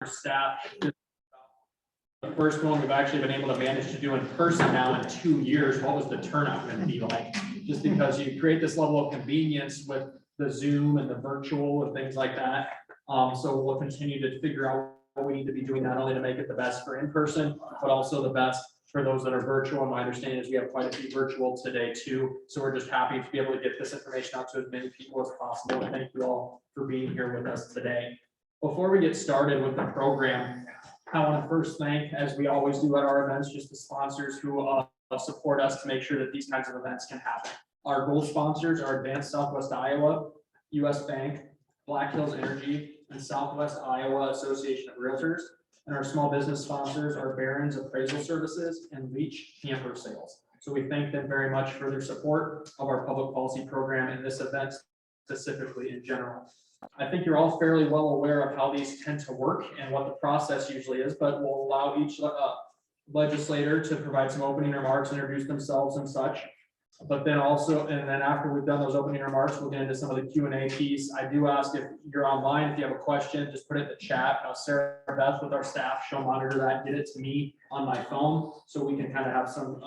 staff. The first one we've actually been able to manage to do in person now in 2 years. What was the turnout going to be like? Just because you create this level of convenience with the Zoom and the virtual and things like that. So we'll continue to figure out what we need to be doing, not only to make it the best for in person, but also the best for those that are virtual. And my understanding is we have quite a few virtual today too. So we're just happy to be able to get this information out to as many people as possible. And thank you all for being here with us today. Before we get started with the program, I want to first thank, as we always do at our events, just the sponsors who support us to make sure that these kinds of events can happen. Our gold sponsors are Advanced Southwest Iowa, US Bank, Black Hills Energy, and Southwest Iowa Association of Realtors. And our small business sponsors are Barron's Appraisal Services and Leach Camper Sales. So we thank them very much for their support of our public policy program and this event specifically in general. I think you're all fairly well aware of how these tend to work and what the process usually is, but we'll allow each legislator to provide some opening remarks, introduce themselves and such. But then also, and then after we've done those opening remarks, we'll get into some of the Q&A piece. I do ask if you're online, if you have a question, just put it in the chat. Sarah Beth with our staff, she'll monitor that, get it to me on my phone so we can kind of have some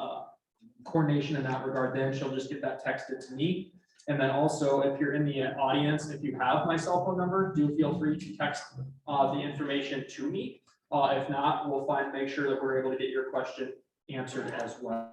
coordination in that regard. Then she'll just get that texted to me. And then also, if you're in the audience, if you have my cell phone number, do feel free to text the information to me. If not, we'll make sure that we're able to get your question answered as well.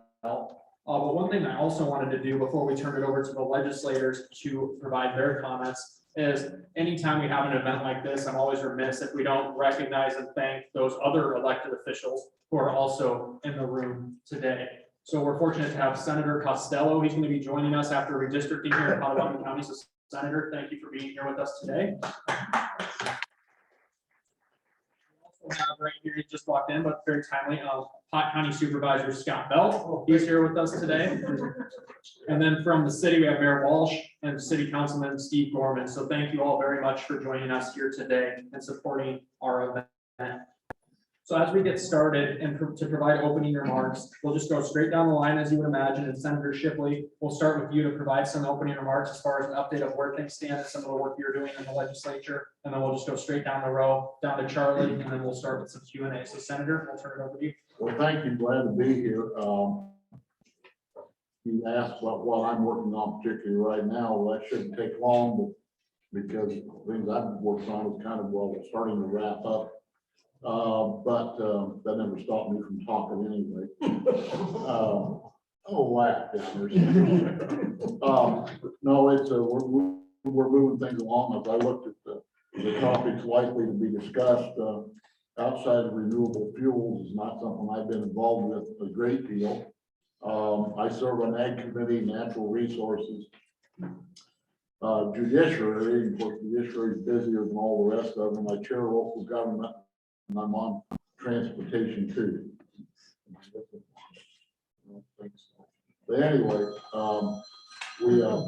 But one thing I also wanted to do before we turn it over to the legislators to provide their comments is anytime we have an event like this, I'm always remiss if we don't recognize and thank those other elected officials who are also in the room today. So we're fortunate to have Senator Costello. He's going to be joining us after redistricting here in Potawatomi County. So Senator, thank you for being here with us today. We have right here, he just walked in, but very timely, Pot County Supervisor Scott Bell. He's here with us today. And then from the city, we have Mayor Walsh and City Councilman Steve Gorman. So thank you all very much for joining us here today and supporting our event. So as we get started and to provide opening remarks, we'll just go straight down the line as you would imagine. And Senator Shipley, we'll start with you to provide some opening remarks as far as an update of where things stand and some of the work you're doing in the legislature. And then we'll just go straight down the row, down to Charlie, and then we'll start with some Q&A. So Senator, we'll turn it over to you. Well, thank you. Glad to be here. You asked about what I'm working on particularly right now. Well, that shouldn't take long, but because things I've worked on is kind of starting to wrap up. But that never stopped me from talking anyway. Laugh down there. No, it's we're moving things along. As I looked at the topics likely to be discussed, outside of renewable fuels is not something I've been involved with a great deal. I serve on Ag Committee, Natural Resources, Judiciary. Of course, Judiciary is busier than all the rest of them. I chair local government. And I'm on transportation too. But anyway, we're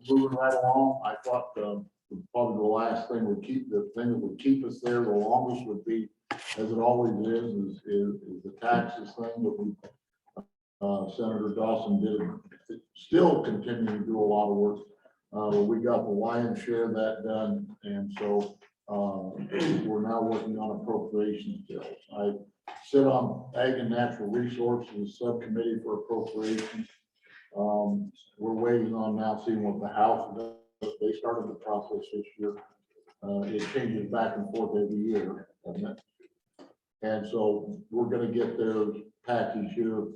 moving right along. I thought probably the last thing that would keep us there the longest would be, as it always is the taxes thing that we Senator Dawson did. Still continuing to do a lot of work. We got the lion's share of that done, and so we're now working on appropriations bills. I sit on Ag and Natural Resources Subcommittee for Appropriations. We're waiting on now seeing what the House does. They started the process this year. It changes back and forth every year, doesn't it? And so we're going to get their package here.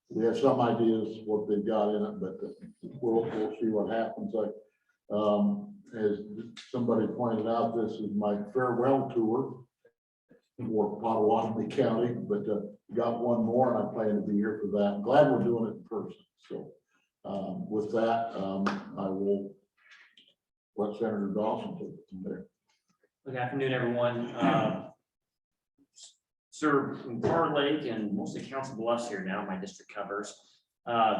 We have some ideas what they've got in it, but we'll see what happens. As somebody pointed out, this is my farewell tour for Potawatomi County, but got one more and I plan to be here for that. I'm glad we're doing it in person. So with that, I will let Senator Dawson take it from there. Good afternoon, everyone. Serve in Tar Lake and mostly Council Bluffs here now, my district covers.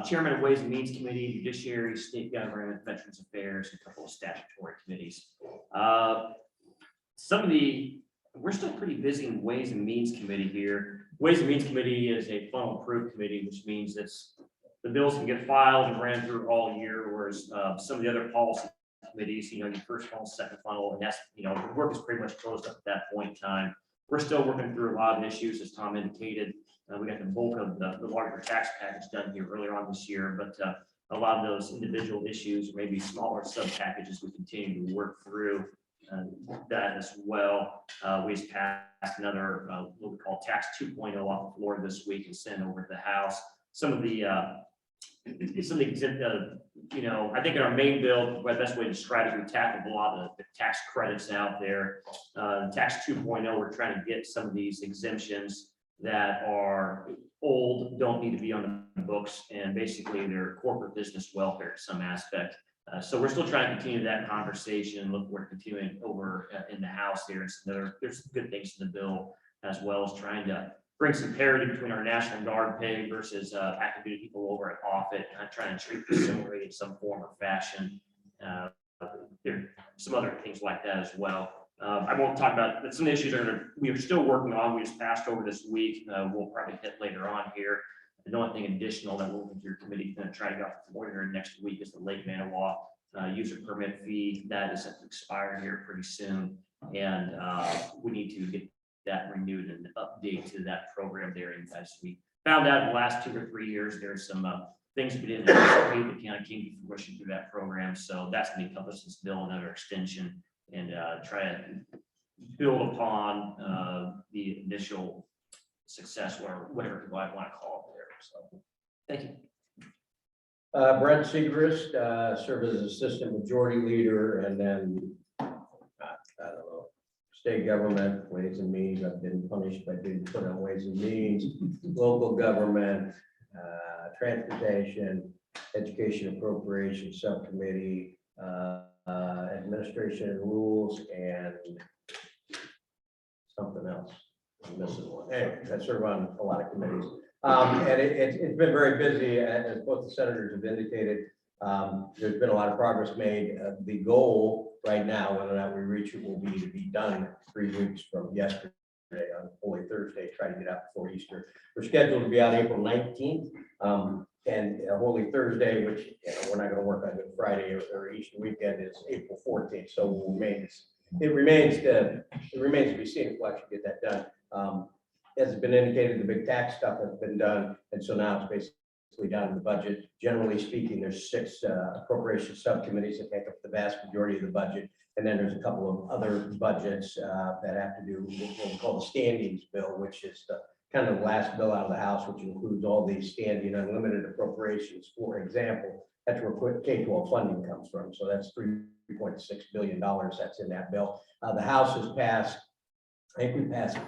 Chairman of Ways and Means Committee, Judiciary, State Government, Veterans Affairs, and a couple of statutory committees. We're still pretty busy in Ways and Means Committee here. Ways and Means Committee is a funnel approved committee, which means the bills can get filed and ran through all year, whereas some of the other policy committees, your first funnel, second funnel, and that's, the work is pretty much closed up at that point in time. We're still working through a lot of issues, as Tom indicated. We got the bulk of the larger tax package done here earlier on this year, but a lot of those individual issues, or maybe smaller sub packages, we continue to work through that as well. We just passed another what we call tax 2.0 off the floor this week and sent over to the House. Some of the I think in our main bill, the best way to describe it, we tackled a lot of the tax credits out there. Tax 2.0, we're trying to get some of these exemptions that are old, don't need to be on the books, and basically they're corporate business welfare to some aspect. So we're still trying to continue that conversation. Look, we're continuing over in the House here. And so there's some good things in the bill, as well as trying to bring some parity between our National Guard pay versus active duty people over at Offutt. I'm trying to treat them similarly in some form or fashion. There are some other things like that as well. I won't talk about, but some issues we are still working on. We just passed over this week. We'll probably hit later on here. The only thing additional that we'll with your committee going to try to get for here next week is the Lake Manoa user permit fee that is set to expire here pretty soon, and we need to get that renewed and update to that program there. And as we found out in the last 2 or 3 years, there's some things we didn't anticipate that kind of came to fruition through that program. So that's going to encompass this bill, another extension, and try to build upon the initial success, or whatever you might want to call it there. So, thank you. Brent Segrist, served as Assistant Majority Leader, and then, I don't know, state government, Ways and Means. I've been punished by being put on Ways and Means, local government, transportation, education appropriation subcommittee, administration and rules, and something else. I'm missing one. Anyway, I serve on a lot of committees. And it's been very busy, as both the senators have indicated. There's been a lot of progress made. The goal right now, whether or not we reach it, will be to be done 3 weeks from yesterday on Holy Thursday, try to get out before Easter. We're scheduled to be out April 19th. And Holy Thursday, which we're not going to work on Good Friday or Easter weekend, is April 14th. So it remains to be seen if we'll actually get that done. As has been indicated, the big tax stuff has been done, and so now it's basically down to the budget. Generally speaking, there's 6 appropriation subcommittees that make up the vast majority of the budget, and then there's a couple of other budgets that have to do with what we call the standings bill, which is the kind of the last bill out of the House, which includes all these standing unlimited appropriations. For example, that's where K-12 funding comes from. So that's $3.6 billion that's in that bill. The House has passed, I think we passed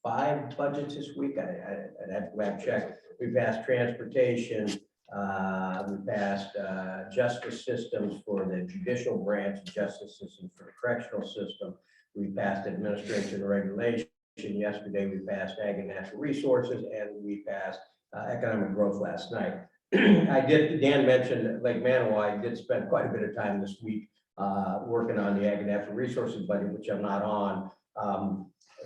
5 budgets this week. I'd have to lab check. We passed transportation. We passed justice systems for the judicial branch, justice systems for the correctional system. We passed administration and regulation. Yesterday, we passed ag and natural resources, and we passed economic growth last night. Dan mentioned Lake Manoa. I did spend quite a bit of time this week working on the ag and natural resources budget, which I'm not on.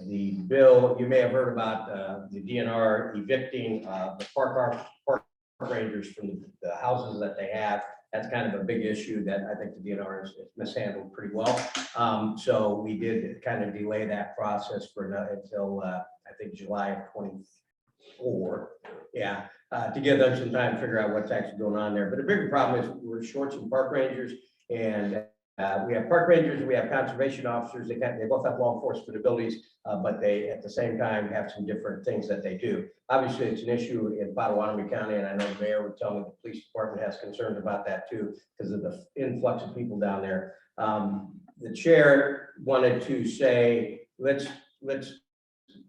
The bill, you may have heard about the DNR evicting the park rangers from the houses that they have. That's kind of a big issue that I think the DNR has mishandled pretty well. So we did kind of delay that process until I think July of 24. Yeah, to give them some time to figure out what's actually going on there. But the bigger problem is we're short some park rangers, and we have park rangers, we have conservation officers. They both have law enforcement abilities, but they at the same time have some different things that they do. Obviously, it's an issue in Potawatomi County, and I know the mayor would tell me the police department has concerns about that too, because of the influx of people down there. The chair wanted to say, let's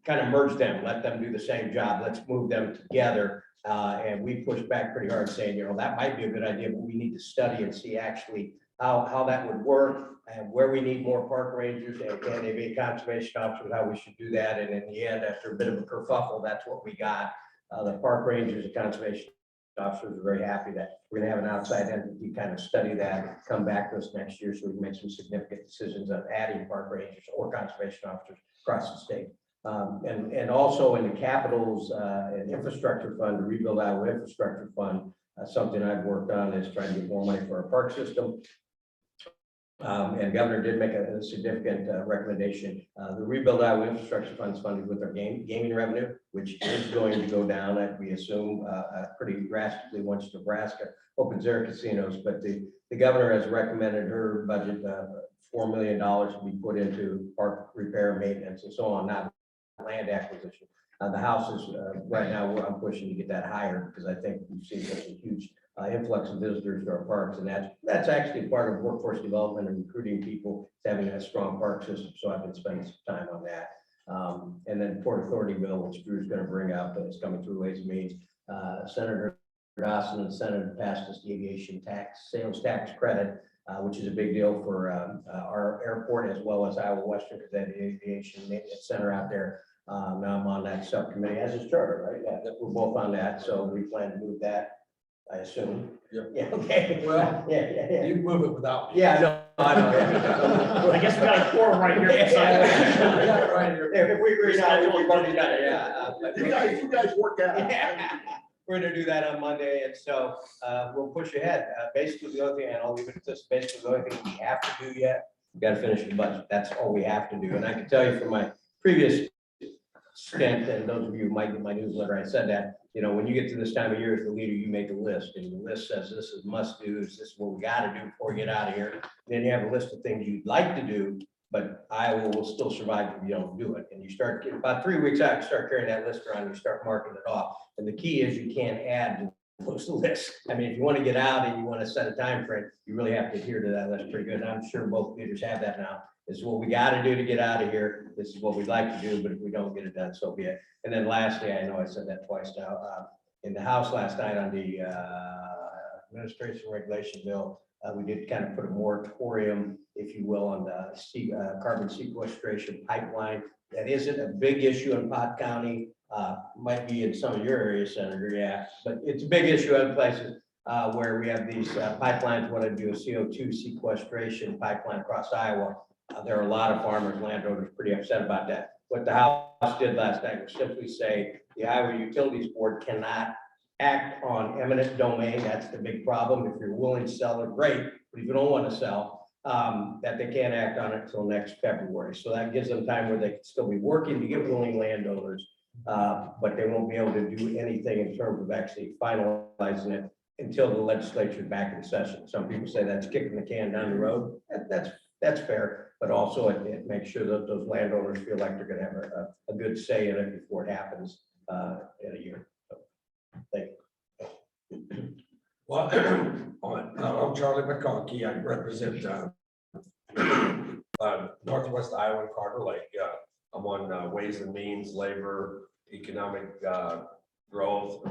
kind of merge them, let them do the same job, let's move them together. And we pushed back pretty hard, saying, that might be a good idea, but we need to study and see actually how that would work, and where we need more park rangers, and can they be conservation officers, how we should do that. And in the end, after a bit of a kerfuffle, that's what we got. The park rangers and conservation officers are very happy that we're going to have an outside entity kind of study that, come back to us next year so we can make some significant decisions on adding park rangers or conservation officers across the state. And also in the capitals and infrastructure fund, the Rebuild Iowa Infrastructure Fund, something I've worked on is trying to get more money for our park system. And governor did make a significant recommendation. The Rebuild Iowa Infrastructure Funds funded with their gaming revenue, which is going to go down, we assume, pretty drastically once Nebraska opens their casinos. But the governor has recommended her budget, $4 million to be put into park repair, maintenance, and so on, not land acquisition. The House is right now, I'm pushing to get that higher because I think we've seen such a huge influx of visitors to our parks, and that's actually part of workforce development and recruiting people, having a strong park system. So I've been spending some time on that. And then Port Authority bill, which Drew's going to bring up, that is coming through Ways and Means. Senator Dawson and the Senate passed this aviation sales tax credit, which is a big deal for our airport as well as Iowa Western, because that aviation maintenance center out there. Now I'm on that subcommittee as is charter, right? Yeah, that we're both on that, so we plan to move that, I assume. Yep. Yeah, okay. Well, yeah. You can move it without me. Yeah, I know, yeah. I guess we got a quorum right here. I got it right here. If we agree now, we've already done it, yeah. You guys work out. Yeah. We're gonna do that on Monday, and so we'll push ahead. Basically, the only thing, and I'll leave it at this, basically, the only thing we have to do yet, we gotta finish the budget. That's all we have to do. And I can tell you from my previous stint, and those of you who might get my newsletter, I said that, when you get to this time of year as the leader, you make a list, and the list says this is must do, this is what we gotta do before we get out of here. Then you have a list of things you'd like to do, but Iowa will still survive if you don't do it. And you start, about 3 weeks out, you start carrying that list around, you start marking it off. And the key is you can't add to those lists. I mean, if you want to get out and you want to set a time frame, you really have to adhere to that list pretty good. And I'm sure both leaders have that now. This is what we got to do to get out of here. This is what we'd like to do, but if we don't get it done, so be it. And then lastly, I know I said that twice now, in the House last night on the administration regulation bill, we did kind of put a moratorium, if you will, on the carbon sequestration pipeline. That isn't a big issue in Pot County. Might be in some of your areas, Senator, yeah, but it's a big issue in places where we have these pipelines, want to do a CO2 sequestration pipeline across Iowa. There are a lot of farmers, landowners pretty upset about that. What the House did last night was simply say the Iowa Utilities Board cannot act on eminent domain. That's the big problem. If you're willing to sell it, great, but if you don't want to sell, that they can't act on it until next February. So that gives them time where they can still be working to get willing landowners, but they won't be able to do anything in terms of actually finalizing it until the legislature is back in session. Some people say that's kicking the can down the road. That's fair, but also it makes sure that those landowners feel like they're going to have a good say in it before it happens in a year. So, thank you. Well, I'm Charlie McConkey. I represent Northwest Iowa and Carter Lake. I'm on Ways and Means, Labor, Economic Growth,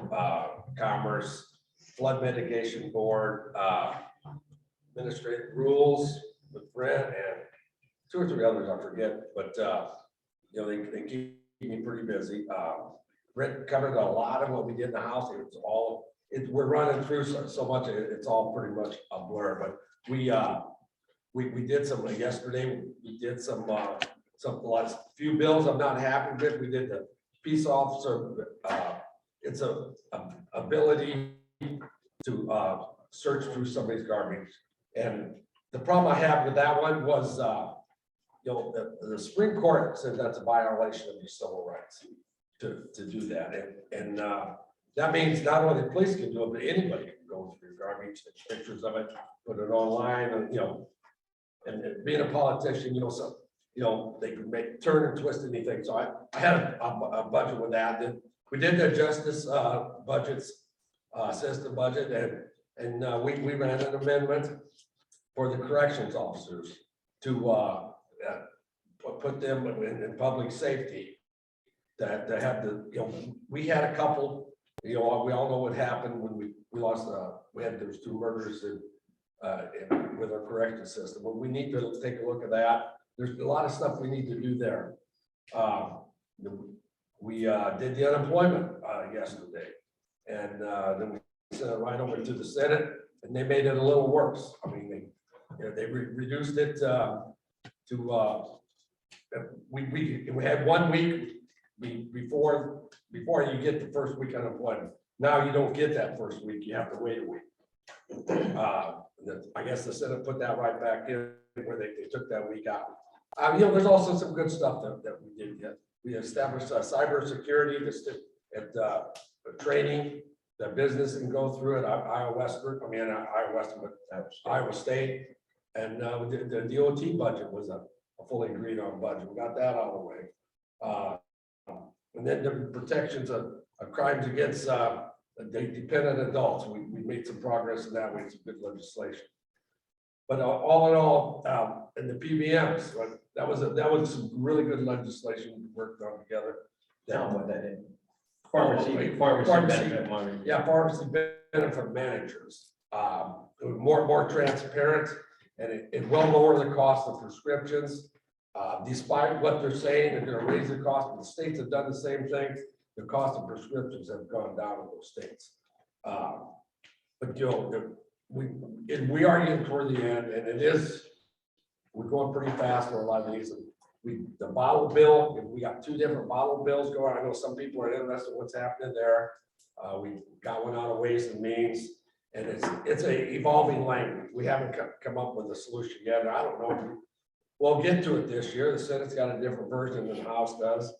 Commerce, Flood Mitigation Board, Administrative Rules with Brent, and 2 or 3 others I forget, but they keep me pretty busy. Brent covered a lot of what we did in the House. It was all, we're running through so much, it's all pretty much a blur, but we did some yesterday. We did some few bills I'm not happy with. We did the peace officer. It's a ability to search through somebody's garbage, and the problem I have with that one was the Supreme Court said that's a violation of your civil rights to do that, and that means not only the police can do it, but anybody can go through your garbage, take pictures of it, put it online, and being a politician, they can turn and twist anything. So I had a budget with that. Then we did the justice system budget, and we ran an amendment for the corrections officers to put them in public safety. That have we had a couple. We all know what happened when we lost. There was 2 murders with our correction system. But we need to take a look at that. There's a lot of stuff we need to do there. We did the unemployment yesterday, and then we sent it right over to the Senate, and they made it a little worse. I mean, they reduced it to we had 1 week before you get the first week unemployment. Now you don't get that first week. You have to wait a week. I guess the Senate put that right back in. where they took that week out. You know, there's also some good stuff that we did. We established cybersecurity at training, the business can go through it, Iowa State. And the DOT budget was a fully agreed on budget. We got that out of the way. And then the protections of crimes against dependent adults. We made some progress in that. We had some good legislation. But all in all, in the PBMs, that was some really good legislation we worked on together. Tell them what that is. Pharmacy benefit money. Yeah, pharmacy benefit managers. More transparent, and it will lower the cost of prescriptions. Despite what they're saying, they're gonna raise the cost, but the states have done the same thing. The cost of prescriptions have gone down in those states. But you know, we are getting toward the end, and we're going pretty fast for a lot of these. The bottle bill, we got 2 different bottle bills going. I know some people are interested in what's happening there. We got one out of Ways and Means, and it's a evolving language. We haven't come up with a solution yet. I don't know. We'll get to it this year. The Senate's got a different version than the House does.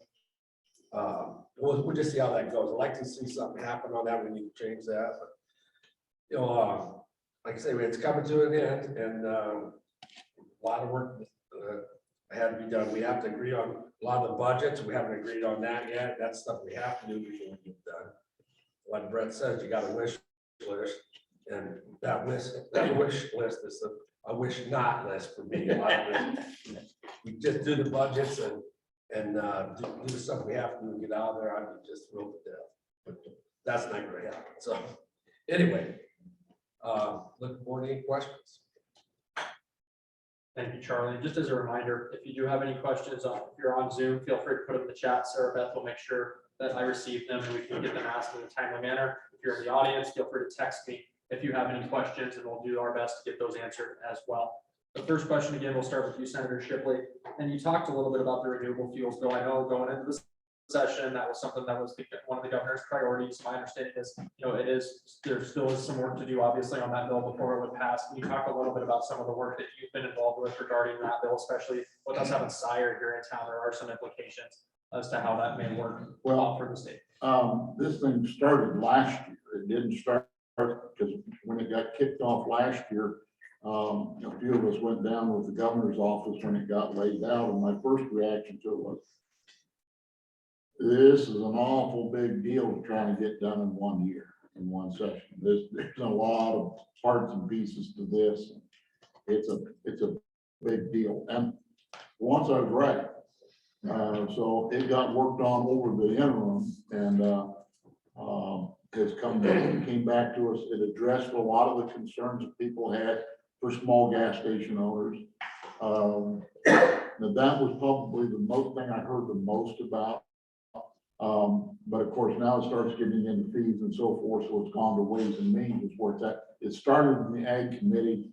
We'll just see how that goes. I'd like to see something happen on that. We need to change that. But, you know, like I say, it's coming to an end, and a lot of work had to be done. We have to agree on a lot of the budgets. We haven't agreed on that yet. That's stuff we have to do before we get done. Like Brett says, you got a wish list, and that wish list is a wish not list for me. We just do the budgets and do the stuff we have to do and get out of there. I'd be just thrilled to death. But that's not going to happen. So anyway, looking forward to any questions. Thank you, Charlie. Just as a reminder, if you do have any questions, if you're on Zoom, feel free to put them in the chat. Sarah Beth will make sure that I receive them and we can get them asked in a timely manner. If you're in the audience, feel free to text me if you have any questions, and we'll do our best to get those answered as well. The first question, again, we'll start with you, Senator Shipley. And you talked a little bit about the renewable fuels bill. I know going into this session, that was something that was one of the governor's priorities. My understanding is, there still is some work to do, obviously, on that bill before it would pass. Can you talk a little bit about some of the work that you've been involved with regarding that bill, especially with us having Sire here in town? There are some implications as to how that may work well for the state. This thing started last year. It didn't start because when it got kicked off last year, a few of us went down with the governor's office when it got laid out, and my first reaction to it was, this is an awful big deal to try to get done in 1 year, in one session. There's a lot of parts and pieces to this. It's a big deal. And once I was right, so it got worked on over the interim, and came back to us. It addressed a lot of the concerns that people had for small gas station owners. That was probably the most thing I heard the most about. But of course, now it starts getting into fees and so forth, so it's gone to Ways and Means is where it's at. It started in the Ag Committee,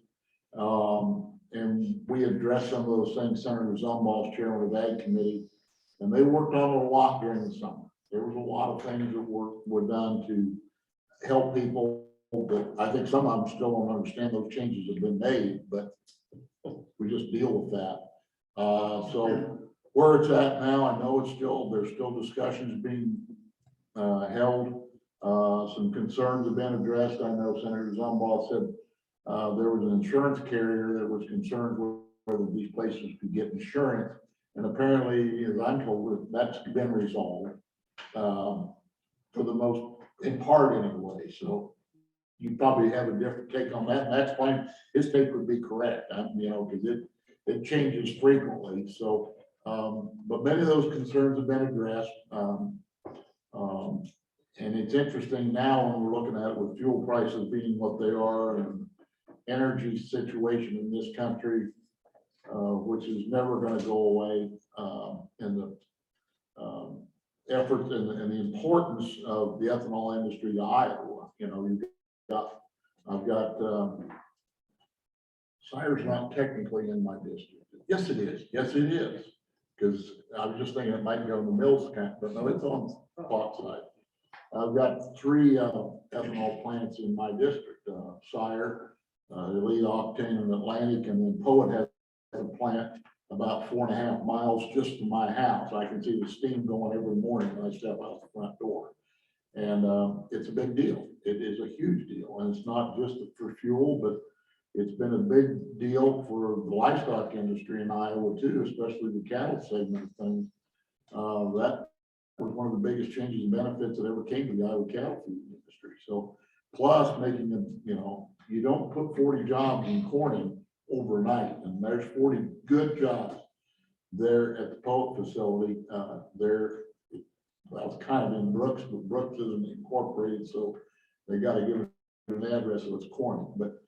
and we addressed some of those things. Senator Zumwalt, chairman of the Ag Committee, and they worked on it a lot during the summer. There was a lot of things that were done to help people, but I think some of them still don't understand those changes have been made, but we just deal with that. So where it's at now, I know there's still discussions being held. Some concerns have been addressed. I know Senator Zumwalt said there was an insurance carrier that was concerned with whether these places could get insurance. And apparently, as I'm told, that's been resolved for the most, in part anyway. So you probably have a different take on that. And that's fine. His take would be correct, because it changes frequently. So, but many of those concerns have been addressed. And it's interesting now when we're looking at it with fuel prices being what they are and energy situation in this country, which is never going to go away, and the efforts and the importance of the ethanol industry to Iowa. I've got Sire's not technically in my district. Yes, it is. Yes, it is. Because I was just thinking it might go in the Mills camp, but no, it's on Fox side. I've got 3 ethanol plants in my district, Sire, Elite Octane and Atlantic, and then Poet has the plant about 4.5 miles just from my house. I can see the steam going every morning when I step out the front door. And it's a big deal. It is a huge deal. And it's not just for fuel, but it's been a big deal for the livestock industry in Iowa too, especially the cattle segment of things. That was one of the biggest changes and benefits that ever came to the Iowa cattle feed industry. So plus making them, you don't put 40 jobs in Corning overnight, and there's 40 good jobs there at the pellet facility. Well, it's kind of in Brooks, but Brooks isn't incorporated, so they got to give it an address of its Corning. But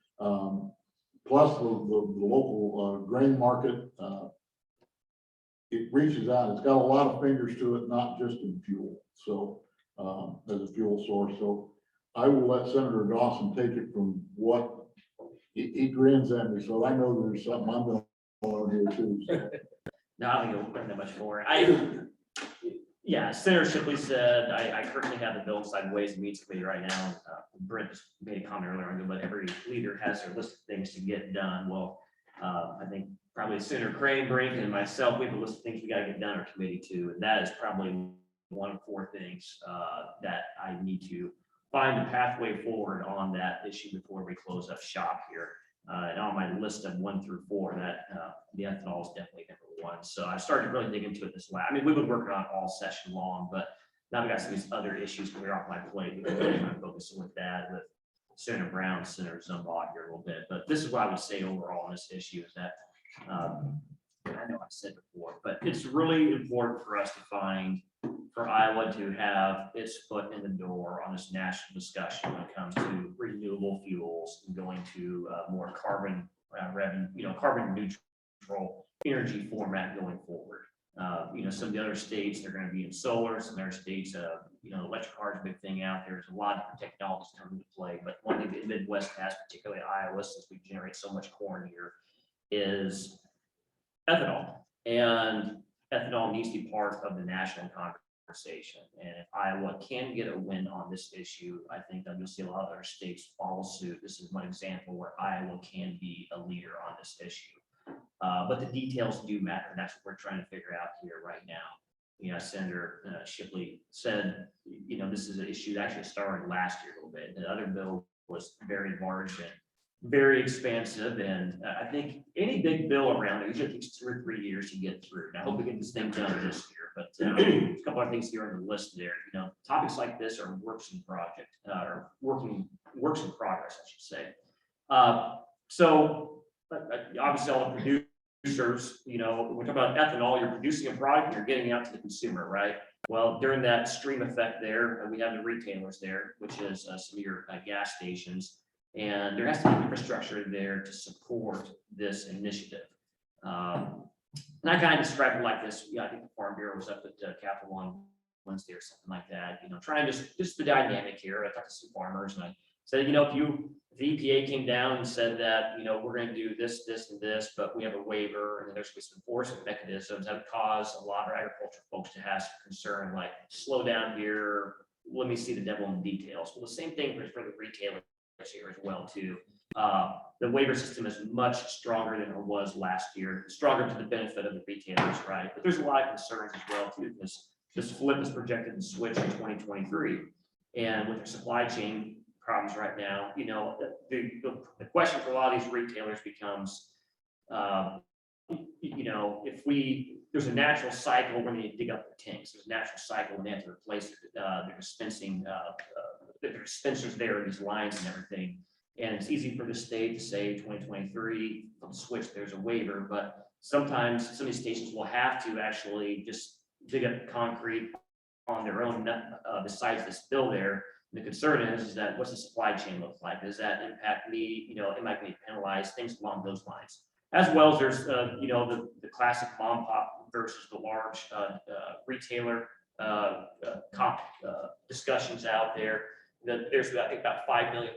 plus the local grain market, it reaches out. It's got a lot of fingers to it, not just in fuel. So as a fuel source, so I will let Senator Dawson take it from what he grins at me, so I know there's something I'm going to learn here too. So. No, I don't think it'll learn that much more. Yeah, Senator Shipley said, I currently have the bill inside Ways and Means Committee right now. Brent just made a comment earlier on, but every leader has their list of things to get done. Well, I think probably Senator Cranebrink and myself, we have a list of things we got to get done our committee too. And that is probably one of 4 things that I need to find a pathway forward on that issue before we close up shop here. And on my list of 1 through 4, that the ethanol is definitely number 1. So I started to really dig into it this last. I mean, we've been working on it all session long, but now we got some of these other issues coming off my plate. We've been really focusing with that, with Senator Brown, Senator Zumbaugh here a little bit. But this is what I would say overall on this issue is that I know I've said before, but it's really important for us to find, for Iowa to have its foot in the door on this national discussion when it comes to renewable fuels and going to more carbon revenue, carbon neutral energy format going forward. Some of the other states, they're going to be in solar. Some other states, electric cars, a big thing out there. There's a lot of different technologies coming into play. But one thing the Midwest has, particularly Iowa, since we generate so much corn here, is ethanol. And ethanol needs to be part of the national conversation. And if Iowa can get a win on this issue, I think that you'll see a lot of other states follow suit. This is one example where Iowa can be a leader on this issue. But the details do matter, and that's what we're trying to figure out here right now. Senator Shipley said, this is an issue that actually started last year a little bit. The other bill was very large and very expansive, and I think any big bill around it usually takes 2 or 3 years to get through. And I hope we get this thing done this year, but a couple of things here on the list there. Topics like this are works in progress, I should say. So obviously all the producers, we're talking about ethanol, you're producing a product, you're getting it out to the consumer, right? Well, during that stream effect there, we have the retailers there, which is some of your gas stations. And there has to be infrastructure there to support this initiative. And I kind of described it like this. I think the Farm Bureau was up at Capitol on Wednesday or something like that, trying just the dynamic here. I talked to some farmers and I said, if the EPA came down and said that, we're going to do this, this, and this, but we have a waiver and there's some enforcement mechanisms that would cause a lot of agriculture folks to have some concern, like slow down here, let me see the devil in the details. Well, the same thing for the retailers here as well too. The waiver system is much stronger than it was last year, stronger to the benefit of the retailers, right? But there's a lot of concerns as well too, because this flip is projected to switch in 2023. And with the supply chain problems right now, the question for a lot of these retailers becomes, there's a natural cycle when they dig up the tanks. There's a natural cycle when they have to replace their dispensing, their dispensers there, these lines and everything. And it's easy for the state to say 2023, on the switch, there's a waiver, but sometimes some of these stations will have to actually just dig up the concrete on their own, besides this bill there. And the concern is that what's the supply chain look like? Does that impact me? It might be penalized, things along those lines. As well as there's, the classic mom pop versus the large retailer discussions out there. There's, I think, about $5 million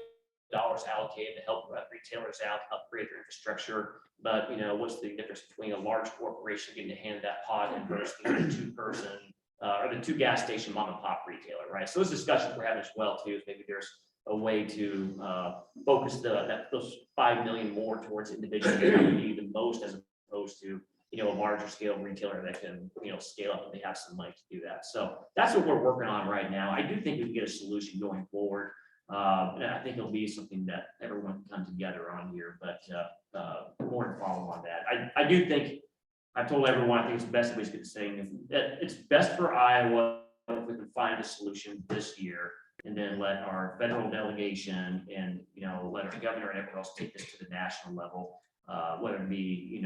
allocated to help retailers out, upgrade their infrastructure. But what's the difference between a large corporation getting to hand that pot and versus the 2-person or the 2 gas station mom and pop retailer, right? So those discussions we're having as well too. Is maybe there's a way to focus those $5 million more towards individuals that need the most, as opposed to, a larger scale retailer that can, scale up if they have some money to do that. So that's what we're working on right now. I do think we can get a solution going forward. And I think it'll be something that everyone can come together on here, but more to follow on that. I do think, I've told everyone, I think it's the best way to get saying, it's best for Iowa if we can find a solution this year, and then let our federal delegation and, let our governor and everyone else take this to the national level. Whether it be,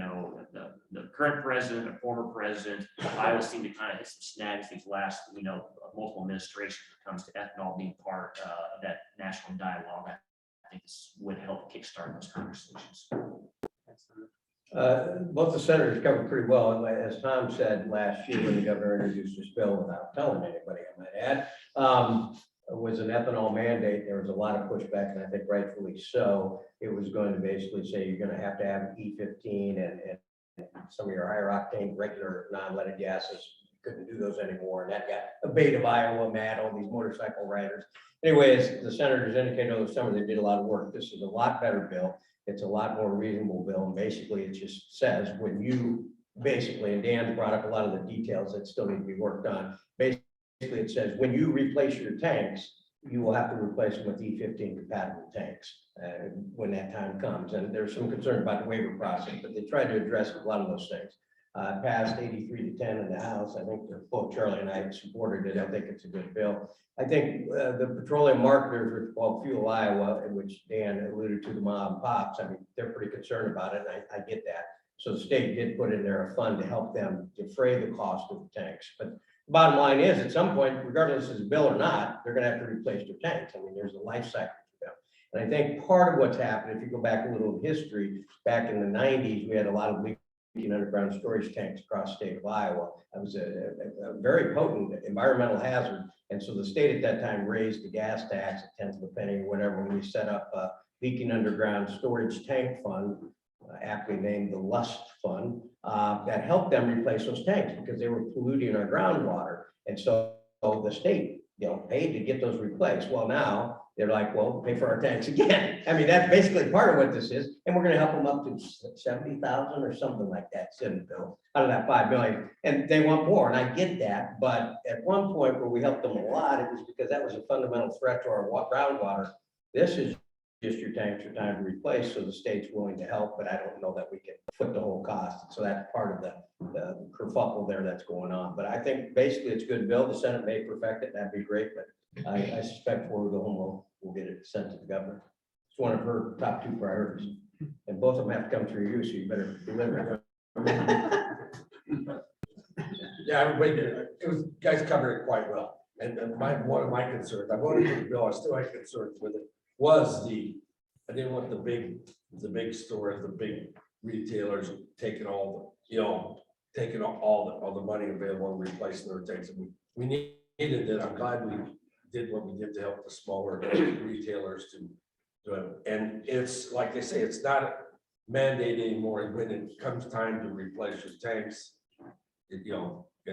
the current president or former president. Iowa seemed to kind of hit some snags these last, multiple administrations when it comes to ethanol being part of that national dialogue. I think this would help kickstart those conversations. Both the senators covered pretty well, and as Tom said last year when the governor introduced this bill, without telling anybody, I might add, was an ethanol mandate. There was a lot of pushback, and I think rightfully so. It was going to basically say you're going to have E15 and some of your higher octane regular non-leaded gases. You couldn't do those anymore, and that got a bait of Iowa mad, all these motorcycle riders. Anyways, the senators indicated over the summer they did a lot of work. This is a lot better bill. It's a lot more reasonable bill, and basically it just says when you and Dan brought up a lot of the details that still need to be worked on. Basically, it says when you replace your tanks, you will have to replace them with E15 compatible tanks when that time comes. And there's some concern about the waiver process, but they tried to address a lot of those things. Passed 83-10 in the House. I think both Charlie and I supported it. I think it's a good bill. I think the petroleum marketers, which called Fuel Iowa, in which Dan alluded to the mom and pops, I mean, they're pretty concerned about it, and I get that. So the state did put in there a fund to help them defray the cost of the tanks. But the bottom line is, at some point, regardless of the bill or not, they're going to have to replace their tanks. I mean, there's a life cycle to them. And I think part of what's happened, if you go back a little in history, back in the 90s, we had a lot of leaking underground storage tanks across the state of Iowa. That was a very potent environmental hazard. And so the state at that time raised the gas tax a tenth of a penny or whatever, when we set up a leaking underground storage tank fund, aptly named the Lust Fund, that helped them replace those tanks because they were polluting our groundwater. And so the state, paid to get those replaced. Well, now they're like, well, pay for our tanks again. I mean, that's basically part of what this is. And we're going to help them up to 70,000 or something like that, bill out of that 5 million. And they want more. And I get that. But at one point where we helped them a lot, it was because that was a fundamental threat to our groundwater. This is just your tanks are time to replace. So the state's willing to help, but I don't know that we can foot the whole cost. So that's part of the kerfuffle there that's going on. But I think basically it's a good bill. The Senate may perfect it. That'd be great. But I suspect before we go home, we'll get it sent to the governor. It's one of her top 2 priorities. And both of them have to come through you, so you better deliver it. Yeah, everybody did. It was, guys covered it quite well. And one of my concerns, I voted for the bill, I still had concerns with it, was I didn't want the big stores, the big retailers taking all the money available and replacing their tanks. And we needed it. I'm glad we did what we did to help the smaller retailers to do it. And it's like they say, it's not a mandate anymore. When it comes time to replace your tanks, can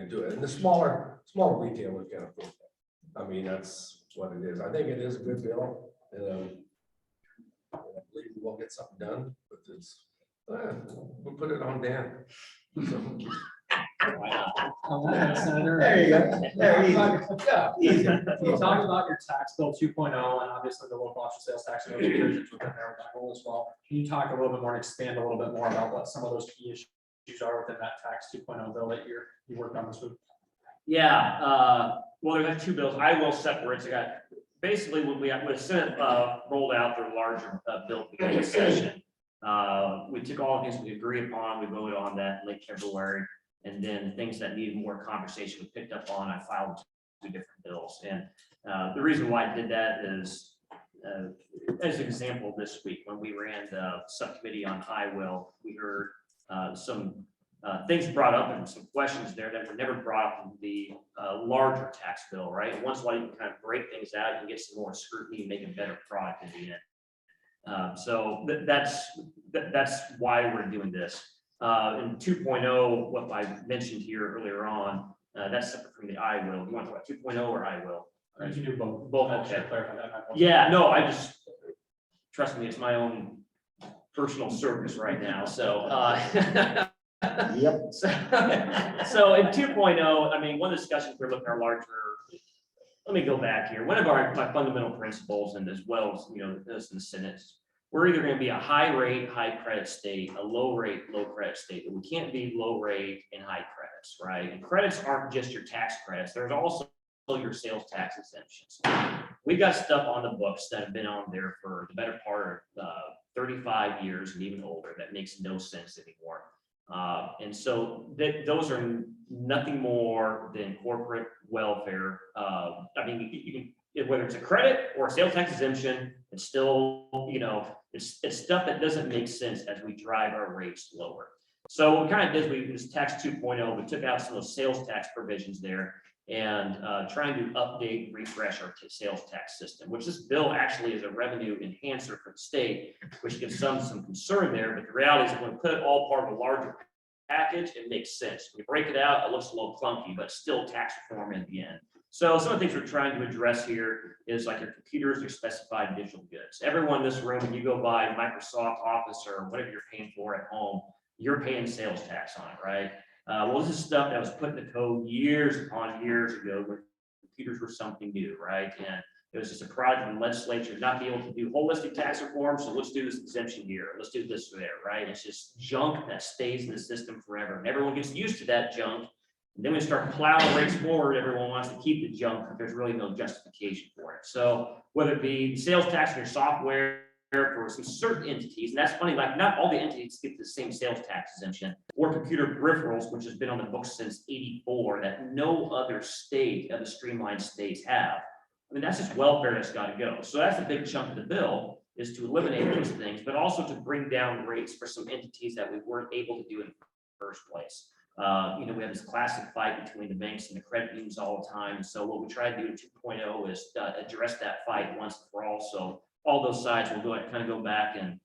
do it. And the smaller retailers can afford that. I mean, that's what it is. I think it is a good bill. I believe we'll get something done, but we'll put it on Dan. So. There you go. There you go. Yeah, easy. You talked about your tax bill 2.0 and obviously the local option sales tax negotiations within there with that goal as well. Can you talk a little bit more and expand a little bit more about what some of those key issues are within that tax 2.0 bill that you worked on this week? Yeah, well, there's 2 bills. I will separate. So I got basically when the Senate rolled out their larger bill beginning the session. We took all the things we agreed upon. We voted on that in late February. And then things that needed more conversation we picked up on, I filed 2 different bills. And the reason why I did that is, as an example, this week when we ran the subcommittee on I-Will, we heard some things brought up and some questions there that were never brought up in the larger tax bill, right? Once in a while you can kind of break things out, you can get some more scrutiny and make a better product in the end. So that's why we're doing this. In 2.0, what I mentioned here earlier on, that's separate from the I-Will. You want to talk about 2.0 or I-Will? You can do both. Both, Okay. okay. Clarify that. Yeah, no, I just, trust me, it's my own personal service right now. So Yep. So in 2.0, I mean, one discussion we're looking at larger. Let me go back here. One of my fundamental principles, and as well as, this in the Senate, we're either going to be a high rate, high credit state, a low rate, low credit state, but we can't be low rate and high credits, right? And credits aren't just your tax credits. There's also your sales tax exemptions. We've got stuff on the books that have been on there for the better part of 35 years and even older that makes no sense anymore. And so those are nothing more than corporate welfare. I mean, you can, whether it's a credit or a sales tax exemption, it's still, it's stuff that doesn't make sense as we drive our rates lower. So what kind of did we was tax 2.0, we took out some of those sales tax provisions there and trying to update, refresh our sales tax system, which this bill actually is a revenue enhancer for the state, which gives some concern there. But the reality is, when we put it all part of a larger package, it makes sense. When you break it out, it looks a little clunky, but still tax reform in the end. So some of the things we're trying to address here is like your computers, your specified digital goods. Everyone in this room, when you go buy Microsoft Office or whatever you're paying for at home, you're paying sales tax on it, right? Well, this is stuff that was put in the code years upon years ago when computers were something new, right? And it was just a project in the legislature not be able to do holistic tax reform. So let's do this exemption here. Let's do this there, right? It's just junk that stays in the system forever. And everyone gets used to that junk. And then we start plowing rates forward. Everyone wants to keep the junk, but there's really no justification for it. So whether it be sales tax on your software, for some certain entities, and that's funny, like not all the entities get the same sales tax exemption, or computer peripherals, which has been on the books since '84, that no other state of the streamlined states have. I mean, that's just welfare that's got to go. So that's a big chunk of the bill, is to eliminate those things, but also to bring down rates for some entities that we weren't able to do in the first place. We have this classic fight between the banks and the credit unions all the time. And so what we try to do in 2.0 is address that fight once and for all. So all those sides will go back and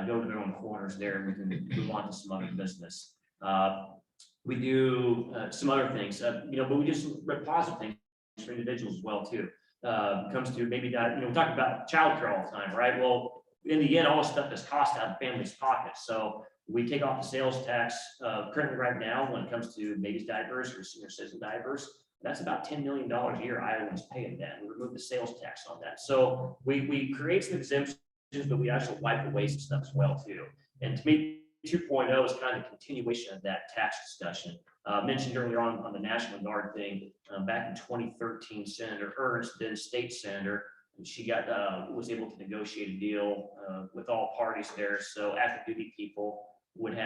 go to their own corners there, and we can move on to some other business. We do some other things, but we do some positive things for individuals as well too. Comes to maybe that, we talk about childcare all the time, right? Well, in the end, all this stuff is cost out of families' pockets. So we take off the sales tax currently right now when it comes to babies' diapers or senior citizen diapers. That's about $10 million a year Iowans paying that. We remove the sales tax on that. So we create some exemptions, but we actually wipe away some stuff as well too. And to me, 2.0 is kind of a continuation of that tax discussion. Mentioned earlier on the National Guard thing, back in 2013, Senator Ernst, then state senator, and she was able to negotiate a deal with all parties there. So active duty people would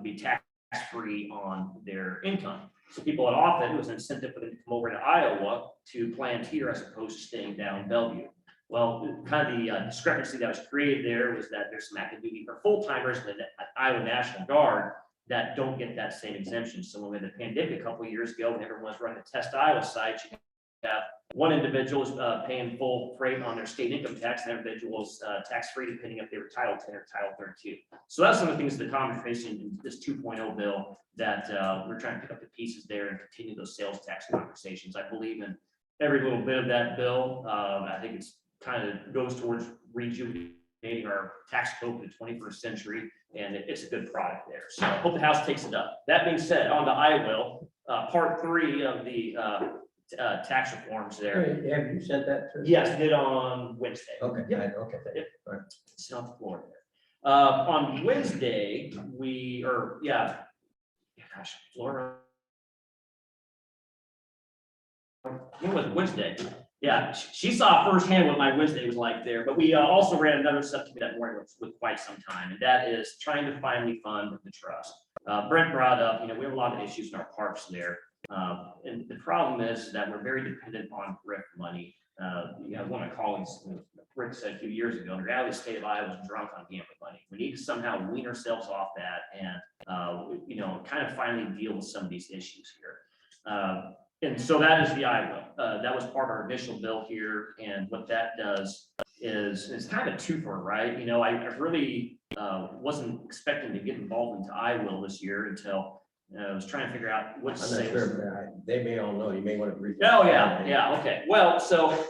be tax-free on their income. So people at Offutt, it was an incentive for them to come over to Iowa to plant here as opposed to staying down in Bellevue. Well, kind of the discrepancy that was created there was that there's some active duty or full-timers in the Iowa National Guard that don't get that same exemption. So when we had the pandemic a couple of years ago, when everyone was running the Test Iowa site, you have one individual is paying full freight on their state income tax, and that individual is tax-free depending if they were Title 10 or Title 32. So that's some of the things the conversation in this 2.0 bill that we're trying to pick up the pieces there and continue those sales tax conversations. I believe in every little bit of that bill. I think it's kind of goes towards rejuvenating our tax code for the 21st century, and it's a good product there. So I hope the House takes it up. That being said, on the I will, part 3 of the tax reforms there. Hey, have you sent that to? Yes, did on Wednesday. Okay. Yep. Okay. Thank you. All right. It's on the floor there. On Wednesday, Flora. When was Wednesday? Yeah, she saw firsthand what my Wednesday was like there, but we also ran another subcommittee that morning with quite some time, and that is trying to finally fund the trust. Brent brought up, we have a lot of issues in our parks there. And the problem is that we're very dependent on RIF money. One of my colleagues, Rick, said a few years ago, the reality of the state of Iowa is drunk on gambling money. We need to somehow wean ourselves off that and, kind of finally deal with some of these issues here. And so that is the Iowa. That was part of our initial bill here. And what that does is it's kind of a twofer, right? I really wasn't expecting to get involved into Iowa this year until I was trying to figure out what to I'm not say. sure. They may all know. You may want to brief. Oh, yeah, okay. Well, so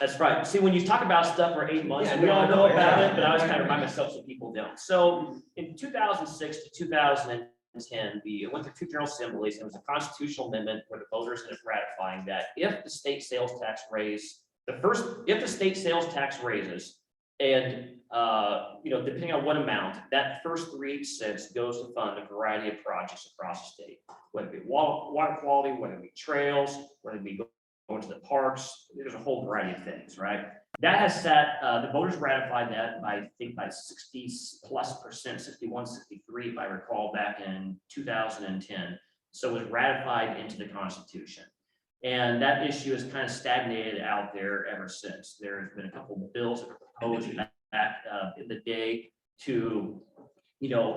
that's right. See, when you talk about stuff for 8 months, Yeah, we no, all I know know, about yeah. it, but I always kind of remind myself so people don't. So in 2006 to 2010, it went through two general assemblies. It was a constitutional amendment where the voters ended up ratifying that if the state sales tax if the state sales tax raises, and depending on what amount, that first 3 cents goes to fund a variety of projects across the state, whether it be water quality, whether it be trails, whether it be going to the parks. There's a whole variety of things, right? That has set, the voters ratified that by, I think, by 60+%, 61, 63, if I recall, back in 2010. So it was ratified into the Constitution. And that issue has kind of stagnated out there ever since. There's been a couple of bills that were proposed back in the day to,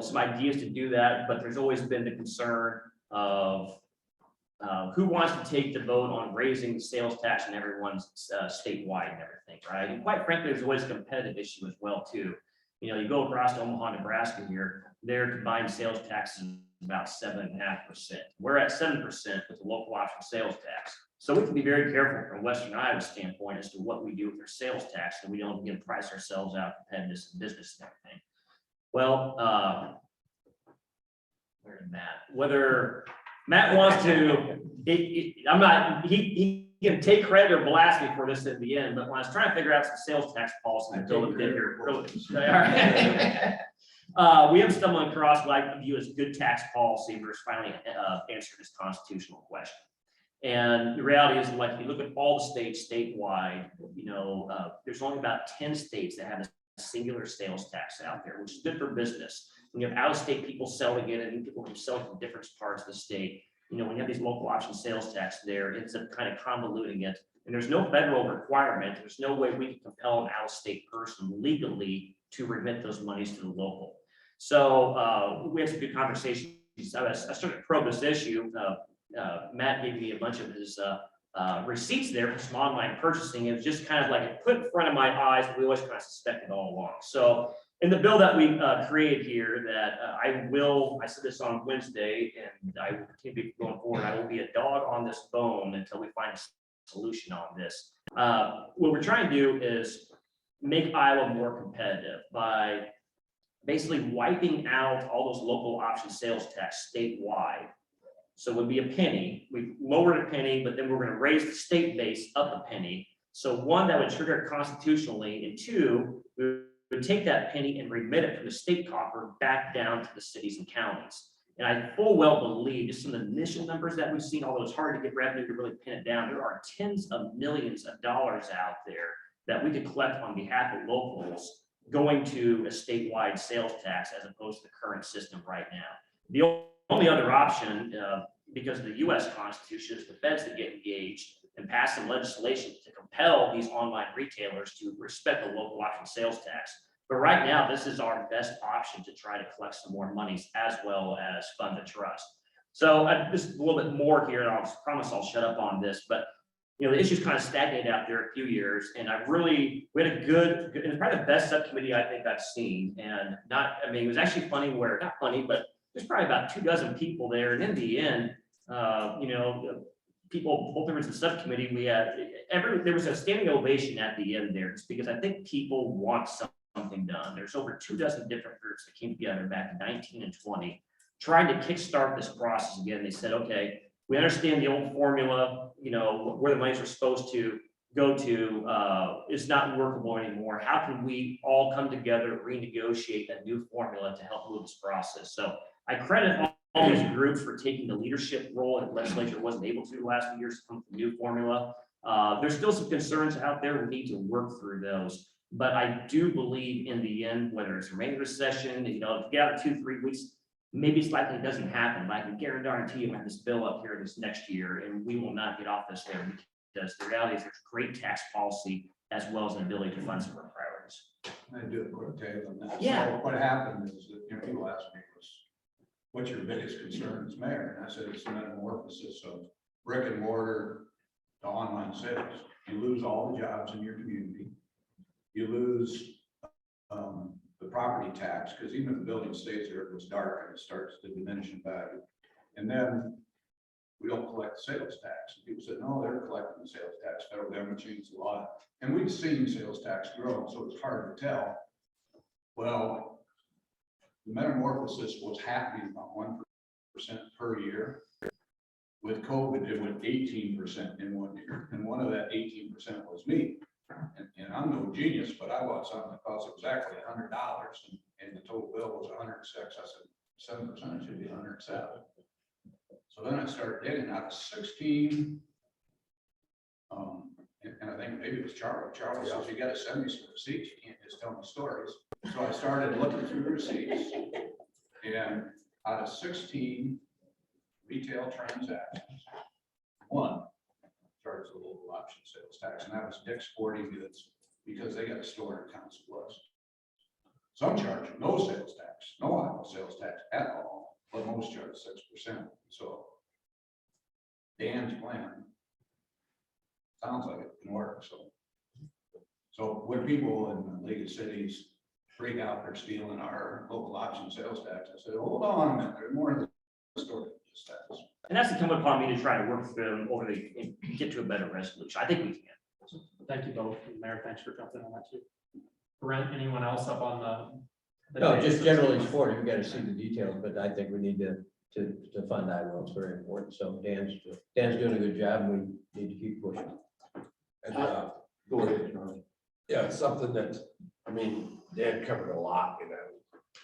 some ideas to do that, but there's always been the concern of who wants to take the vote on raising the sales tax and everyone's statewide and everything, right? And quite frankly, there's always a competitive issue as well, too. You go across to Omaha, Nebraska here, their combined sales tax is about 7.5%. We're at 7% with the local option sales tax. So we can be very careful from Western Iowa standpoint as to what we do with our sales tax, so we don't begin to price ourselves out of competitiveness in business and everything. Well, where's Matt? Whether Matt wants to, I'm not, he can take credit or blast me for this at the end, but when I was trying to figure out some sales tax policy, we have stumbled across what I view as good tax policy versus finally answering this constitutional question. And the reality is, like, if you look at all the states statewide, there's only about 10 states that have a singular sales tax out there, which is good for business. When you have out-of-state people selling it and people who sell from different parts of the state, when you have these local option sales tax there, it ends up kind of convoluting it. And there's no federal requirement. There's no way we can compel an out-of-state person legally to remit those monies to the local. So we had some good conversations. I started to probe this issue. Matt gave me a bunch of his receipts there for some online purchasing. It was just kind of like it put in front of my eyes, but we always kind of suspected all along. So in the bill that we created here, that I said this on Wednesday, and I will continue going forward. I will be a dog on this bone until we find a solution on this. What we're trying to do is make Iowa more competitive by basically wiping out all those local option sales tax statewide. So it would be a penny. We've lowered a penny, but then we're going to raise the state base up a penny. So one, that would trigger it constitutionally, and two, we would take that penny and remit it from the state coffer back down to the cities and counties. And I full well believe, just some of the initial numbers that we've seen, although it's hard to get revenue to really pin it down, there are tens of millions of dollars out there that we could collect on behalf of locals going to a statewide sales tax as opposed to the current system right now. The only other option, because of the U.S. Constitution, is the feds that get engaged and pass some legislation to compel these online retailers to respect the local option sales tax. But right now, this is our best option to try to collect some more monies as well as fund the trust. So just a little bit more here, and I promise I'll shut up on this, but the issue's kind of stagnated out there a few years, and we had a good, it's probably the best subcommittee I think I've seen. And it was actually funny not funny, but there's probably about 24 people there. And in the end, people, both members of the subcommittee, there was a standing ovation at the end there, just because I think people want something done. There's over 24 different groups that came together back in 19 and 20, trying to kickstart this process again. They said, okay, we understand the old formula, where the monies are supposed to go to is not workable anymore. How can we all come together, renegotiate a new formula to help move this process? So I credit all these groups for taking the leadership role that the legislature wasn't able to the last few years to come up with a new formula. There's still some concerns out there. We need to work through those. But I do believe in the end, whether it's remainder of the session, if you gather 2-3 weeks, maybe it's likely it doesn't happen. But I can guarantee you, we have this bill up here this next year, and we will not get off this there, because the reality is there's great tax policy as well as an ability to fund some of our priorities. I do a quick take on that. Yeah. So what happened is that people asked me, what's your biggest concern as mayor? And I said, it's the metamorphosis of brick and mortar to online sales. You lose all the jobs in your community. You lose the property tax, because even if the building stays there, it was dark and it starts to diminish in value. And then we don't collect the sales tax. And people said, no, they're collecting the sales tax. Federal government changed a lot. And we've seen sales tax grow, so it's hard to tell. Well, the metamorphosis was happening on one per year. With COVID, it went 18% in 1 year, and one of that 18% was me. And I'm no genius, but I bought something that cost exactly $100, and the total bill was 106. I said 7% should be 107. So then I started digging out of 16. And I think maybe it was Charlie. Charlie says, you gotta send me some receipts. You can't just tell me stories. So I started looking through receipts, and out of 16 retail transactions, one charged a local option sales tax, and that was Dick's Sporting Goods, because they got a store in Council Bluffs. Some charge no sales tax, no alcohol sales tax at all, but most charge 6%. So Dan's plan sounds like it can work. So when people in the League of Cities freak out, they're stealing our local option sales tax, I said, hold on a minute, there's more in the story than just tax. And that's incumbent upon me to try to work through them over the, and get to a better resolution. I think we can. Thank you both. And Mayor, thanks for jumping on that too. Brent, anyone else up on the? No, just generally support, you've got to see the details, but I think we need to fund that one. It's very important. So Dan's doing a good job, and we need to keep pushing. And, Go ahead, Charlie. yeah, it's something that, I mean, Dan covered a lot, you know.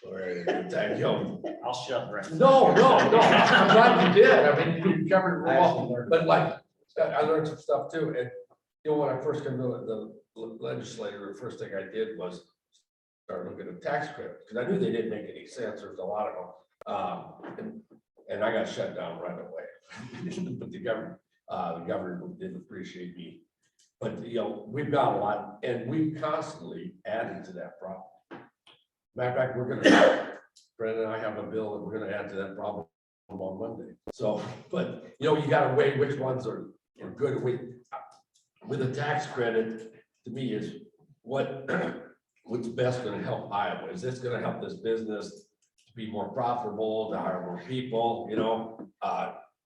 You know, I'll shut the rest. no, I'm glad you did. I mean, you covered it I all. actually learned- But like, I learned some stuff too. And, you know, when I first came to the legislature, the first thing I did was start looking at tax credits, because I knew they didn't make any sense. There's a lot of them. And I got shut down right away. But the governor didn't appreciate me. But, you know, we've got a lot, and we've constantly added to that problem. Matter of fact, Brandon and I have a bill that we're gonna add to that problem on Monday. So, but, you know, you gotta weigh which ones are good. With a tax credit, to me, is what's best gonna help Iowa? Is this gonna help this business to be more profitable, to hire more people, you know?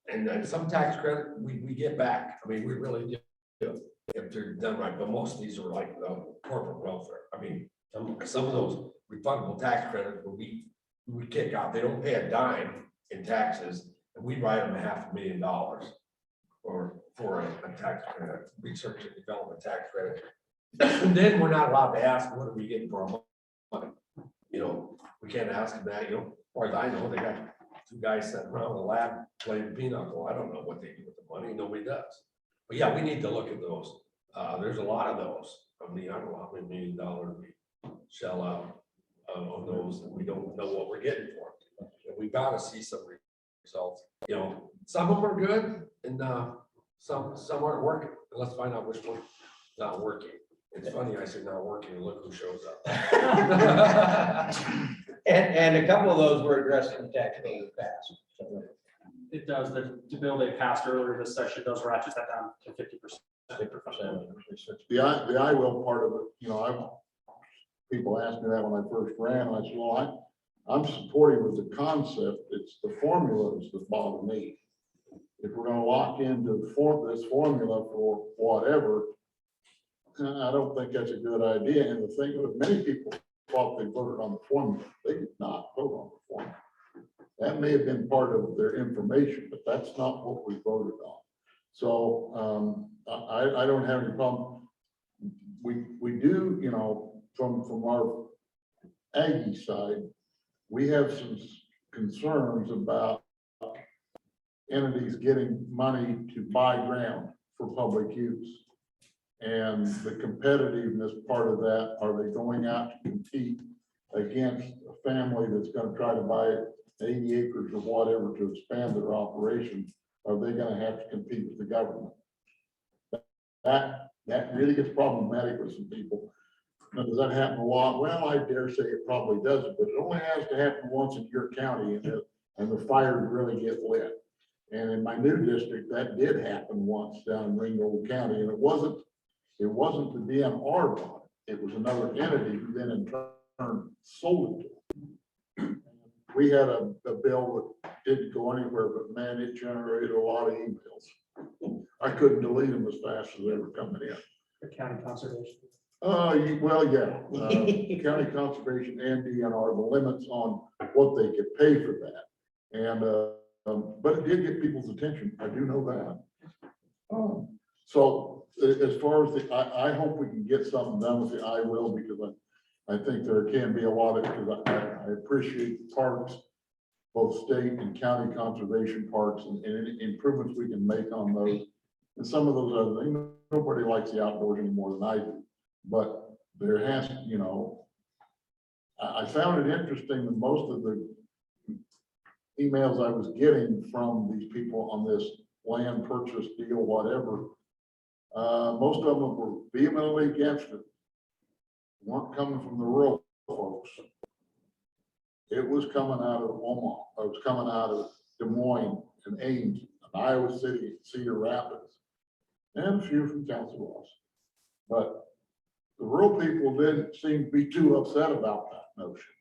And then some tax credit, we get back. I mean, we really do, if they're done right, but most of these are like corporate welfare. I mean, some of those refundable tax credits where we kick out, they don't pay a dime in taxes, and we write them $500,000 for a tax credit, research and development tax credit. And then we're not allowed to ask, what are we getting for our money? You know, we can't ask them that, you know, as far as I know, they got 2 guys sitting around the lab playing pinochle. I don't know what they do with the money, nobody does. But yeah, we need to look at those. There's a lot of those. I mean, I don't know how many $1 million we shell out on those, and we don't know what we're getting for them. And we got to see some results. You know, some of them are good, and some aren't working. And let's find out which one's not working. It's funny, I said not working, and look who shows up. And a couple of those were addressed in the tax bill that passed. So, It does, the bill they passed earlier this session does ratchet that down to 50%. 50%. The I will part of it, you know, people asked me that when I first ran, and I said, well, I'm supportive of the concept. It's the formulas that bother me. If we're gonna lock into this formula for whatever, I don't think that's a good idea. And the thing is, many people thought they voted on the formula. They did not vote on the formula. That may have been part of their information, but that's not what we voted on. So I don't have any problem. We do, you know, from our Aggie side, we have some concerns about entities getting money to buy ground for public use. And the competitiveness part of that, are they going out to compete against a family that's going to try to buy 80 acres or whatever to expand their operation? Are they going to have to compete with the government? That really gets problematic with some people. Now, does that happen a lot? Well, I dare say it probably doesn't, but it only has to happen once in your county, and the fires really get lit. And in my new district, that did happen once down in Ringgold County, and it wasn't the DNR bought it. It was another entity who then in turn sold it to them. We had a bill that didn't go anywhere, but man, it generated a lot of emails. I couldn't delete them as fast as they were coming in. The county conservation. Well, yeah, county conservation and DNR, the limits on what they could pay for that. And but it did get people's attention. I do know that. So as far as I hope we can get something done with the I will, because I think there can be a lot of, because I appreciate parks, both state and county conservation parks, and any improvements we can make on those. And some of those other things, nobody likes the outdoors any more than I do, but there has, you know, I found it interesting that most of the emails I was getting from these people on this land purchase deal, whatever, most of them were vehemently against it. Weren't coming from the rural folks. It was coming out of Omaha, it was coming out of Des Moines and Ames, and Iowa City, Cedar Rapids, and a few from Council Bluffs. But the rural people didn't seem to be too upset about that notion.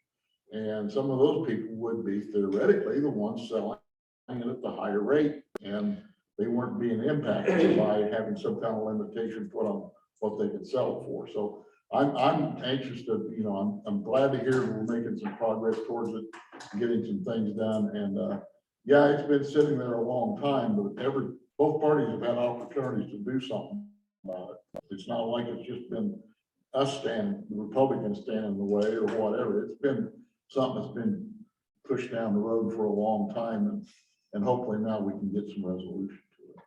And some of those people would be theoretically the ones selling it at the higher rate, and they weren't being impacted by having some kind of limitation put on what they could sell it for. So I'm anxious to, you know, I'm glad to hear we're making some progress towards it, getting some things done. And yeah, it's been sitting there a long time, but both parties have had opportunities to do something about it. It's not like it's just been us the Republicans standing in the way or whatever. It's been something that's been pushed down the road for a long time, and hopefully now we can get some resolution to it.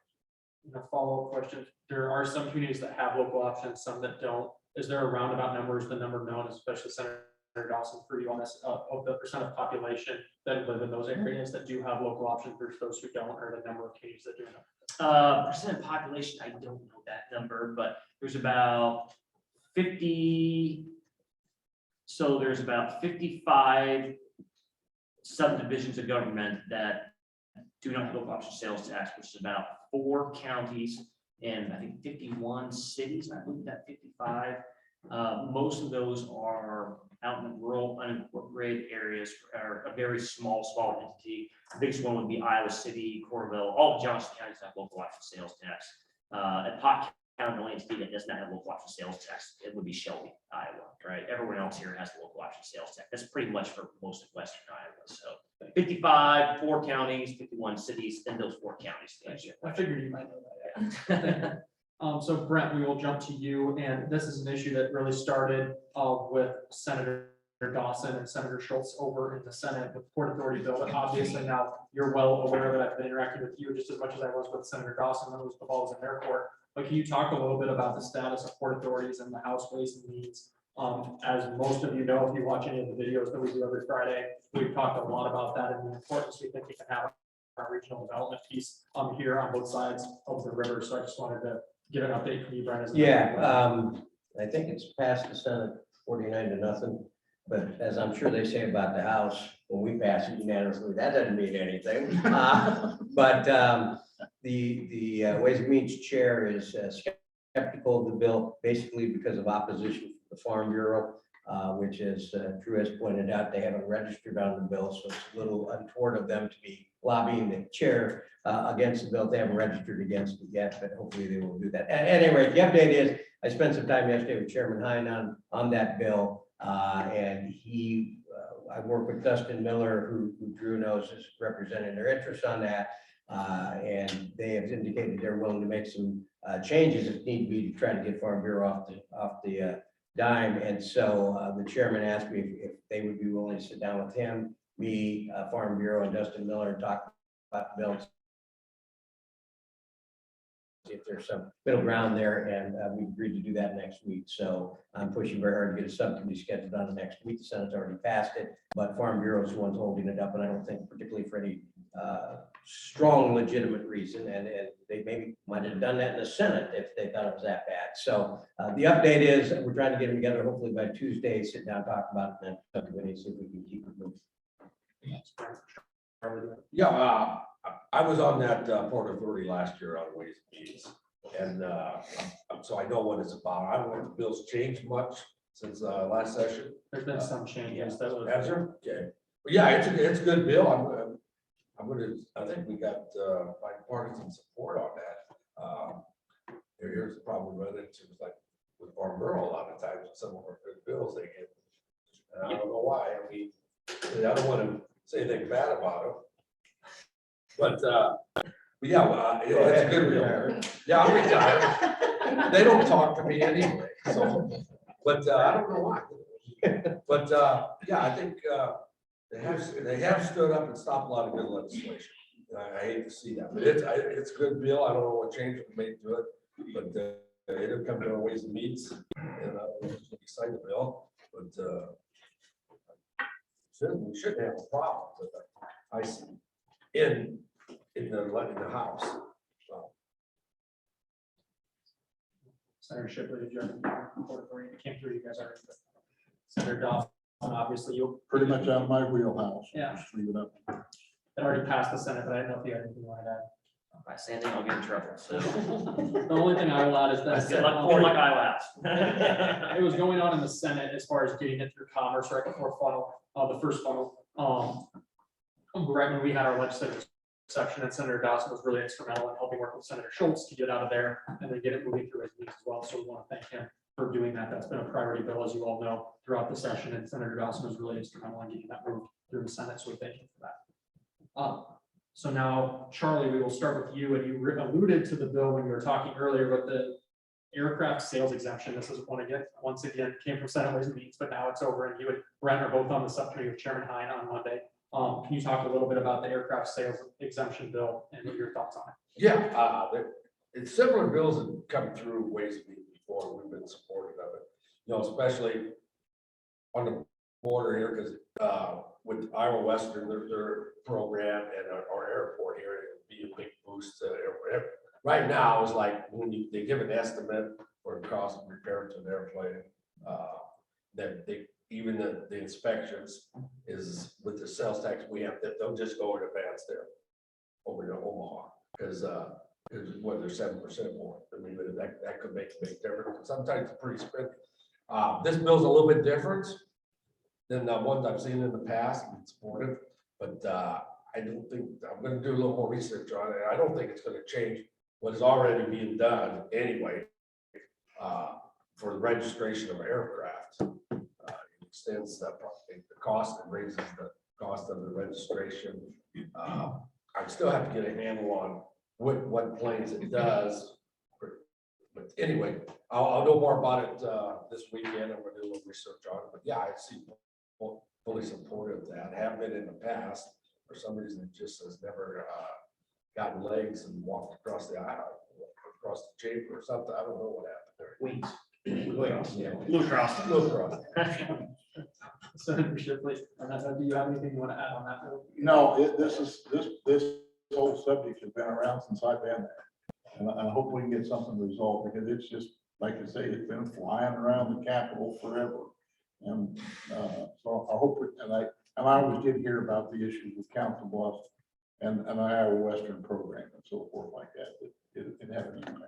And a follow-up question, there are some communities that have local options, some that don't. Is there a roundabout number, is the number known, especially Senator Dawson, for you on this, of the percent of population that live in those areas that do have local options versus those who don't, or the number of communities that do not? Percent of population, I don't know that number, but there's about 50. So there's about 55 subdivisions of government that do not have local option sales tax, which is about 4 counties and I think 51 cities. I believe that 55. Most of those are out in the rural, unincorporated areas, are a very small entity. The biggest one would be Iowa City, Coralville. All of Johnson counties have local option sales tax. At Pot County, the only entity that does not have local option sales tax, it would be Shelby, Iowa, right? Everyone else here has the local option sales tax. That's pretty much for most of Western Iowa. So 55, 4 counties, 51 cities, then those 4 counties. I figured you might know that. So Brent, we will jump to you, and this is an issue that really started with Senator Dawson and Senator Schultz over in the Senate with the Port Authority bill. And obviously now you're well aware that I've been interacting with you just as much as I was with Senator Dawson. That was the balls in their court. But can you talk a little bit about the status of Port Authorities and the House Ways and Means? As most of you know, if you watch any of the videos that we do every Friday, we've talked a lot about that and the importance we think we can have our regional development piece here on both sides of the river. So I just wanted to get an update from you, Brent. Yeah, I think it's passed the Senate 49-0, but as I'm sure they say about the House, when we pass it unanimously, that doesn't mean anything. But the Ways and Means chair is skeptical of the bill, basically because of opposition from the Farm Bureau, which, as Drew has pointed out, they haven't registered on the bill, so it's a little untoward of them to be lobbying the chair against the bill. They haven't registered against it yet, but hopefully they will do that. At any rate, the update is I spent some time yesterday with Chairman Hine on that bill, and I worked with Dustin Miller, who Drew knows is representing their interests on that, and they have indicated they're willing to make some changes if need be to try to get Farm Bureau off the dime. And so the chairman asked me if they would be willing to sit down with him, me, Farm Bureau, and Dustin Miller and talk about the bills. See if there's some middle ground there, and we agreed to do that next week. So I'm pushing very hard to get a subcommittee scheduled on the next week. The Senate's already passed it, but Farm Bureau is the one's holding it up, and I don't think particularly for any strong legitimate reason. And they maybe might have done that in the Senate if they thought it was that bad. So the update is we're trying to get them together hopefully by Tuesday, sit down, talk about it, and then subcommittee, see if we can keep it moving. Yeah, I was on that Port Authority last year on Ways and Means, and so I know what it's about. I don't know if the bill's changed much since last session. There's been some changes. That was Has there? Okay. But yeah, it's a good bill. I think we got bipartisan support on that. Here's the problem we run into, like with Farm Bureau, a lot of times with some of our good bills they get. And I don't know why. I mean, I don't want to say anything bad about them. yeah, well, it's a good deal. Yeah, I'm retired. They don't talk to me anyway, so, but I don't know why. But yeah, I think they have stood up and stopped a lot of good legislation. I hate to see that, but it's a good bill. I don't know what change we made to it, but it'll come to our Ways and Means, and we'll sign the bill. But we shouldn't have a problem with it. I see in the House. So, Senator Shipley, did you have any report for you? It came through you guys already. But Senator Dawson, obviously you Pretty much out of my wheelhouse. Yeah. Just leave it up. had already passed the Senate, but I didn't know if you had anything you wanted to add. By saying I'll get in trouble, so. The only thing I will add is that. Good luck, like I laughed. It was going on in the Senate as far as getting it through commerce right before funnel, the first funnel. Right when we had our legislative section, and Senator Dawson was really instrumental in helping work with Senator Schultz to get out of there and then get it moving through his meetings as well. So we want to thank him for doing that. That's been a priority bill, as you all know, throughout the session, and Senator Dawson was really instrumental in getting that moved through the Senate. So we thank you for that. So now, Charlie, we will start with you, and you alluded to the bill when you were talking earlier about the aircraft sales exemption. This is one again, once again, came from Senate Ways and Means, but now it's over, and you and Brent are both on the subcommittee with Chairman Hine on Monday. Can you talk a little bit about the aircraft sales exemption bill and what your thoughts on it? Yeah, it's similar bills that come through Ways and Means before. We've been supportive of it, you know, especially on the border here, because with Iowa Western, their program and our airport here, it would be a big boost to airport. Right now, it's like when they give an estimate for the cost of repair to an airplane, that they, even the inspections is with the sales tax we have, that they'll just go in advance there over to Omaha, because what, they're 7% more. I mean, that could make a big difference. Sometimes it's pretty expensive. This bill's a little bit different than the ones I've seen in the past and supported, but I don't think, I'm gonna do a little more research on it. I don't think it's gonna change what is already being done anyway, for the registration of aircraft. It extends the cost and raises the cost of the registration. I still have to get a handle on what planes it does. But anyway, I'll know more about it this weekend. I'm gonna do a little research on it, but yeah, I see fully supportive of that. Have been in the past. For some reason, it just has never gotten legs and walked across the aisle, across the chamber or something. I don't know what happened there. Wings. Yeah. Blue Cross. Blue Cross. Senator Shipley, do you have anything you want to add on that bill? No, this whole subject has been around since I've been there. And I hope we can get something resolved, because it's just, like I say, it's been flying around the Capitol forever. And so I hope, and I always did hear about the issues with Council Bluffs and Iowa Western program and so forth like that. It had an impact.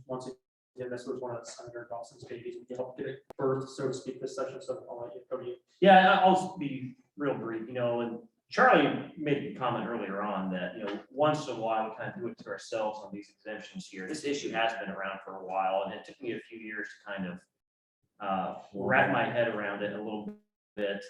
Once again, this was one of Senator Dawson's babies. We helped get it birthed, so to speak, this session. So I'll let you go to you. Yeah, I'll be real brief, you know, and Charlie made a comment earlier on that, you know, once in a while we kind of do it to ourselves on these exemptions here. This issue has been around for a while, and it took me a few years to kind of wrap my head around it a little bit.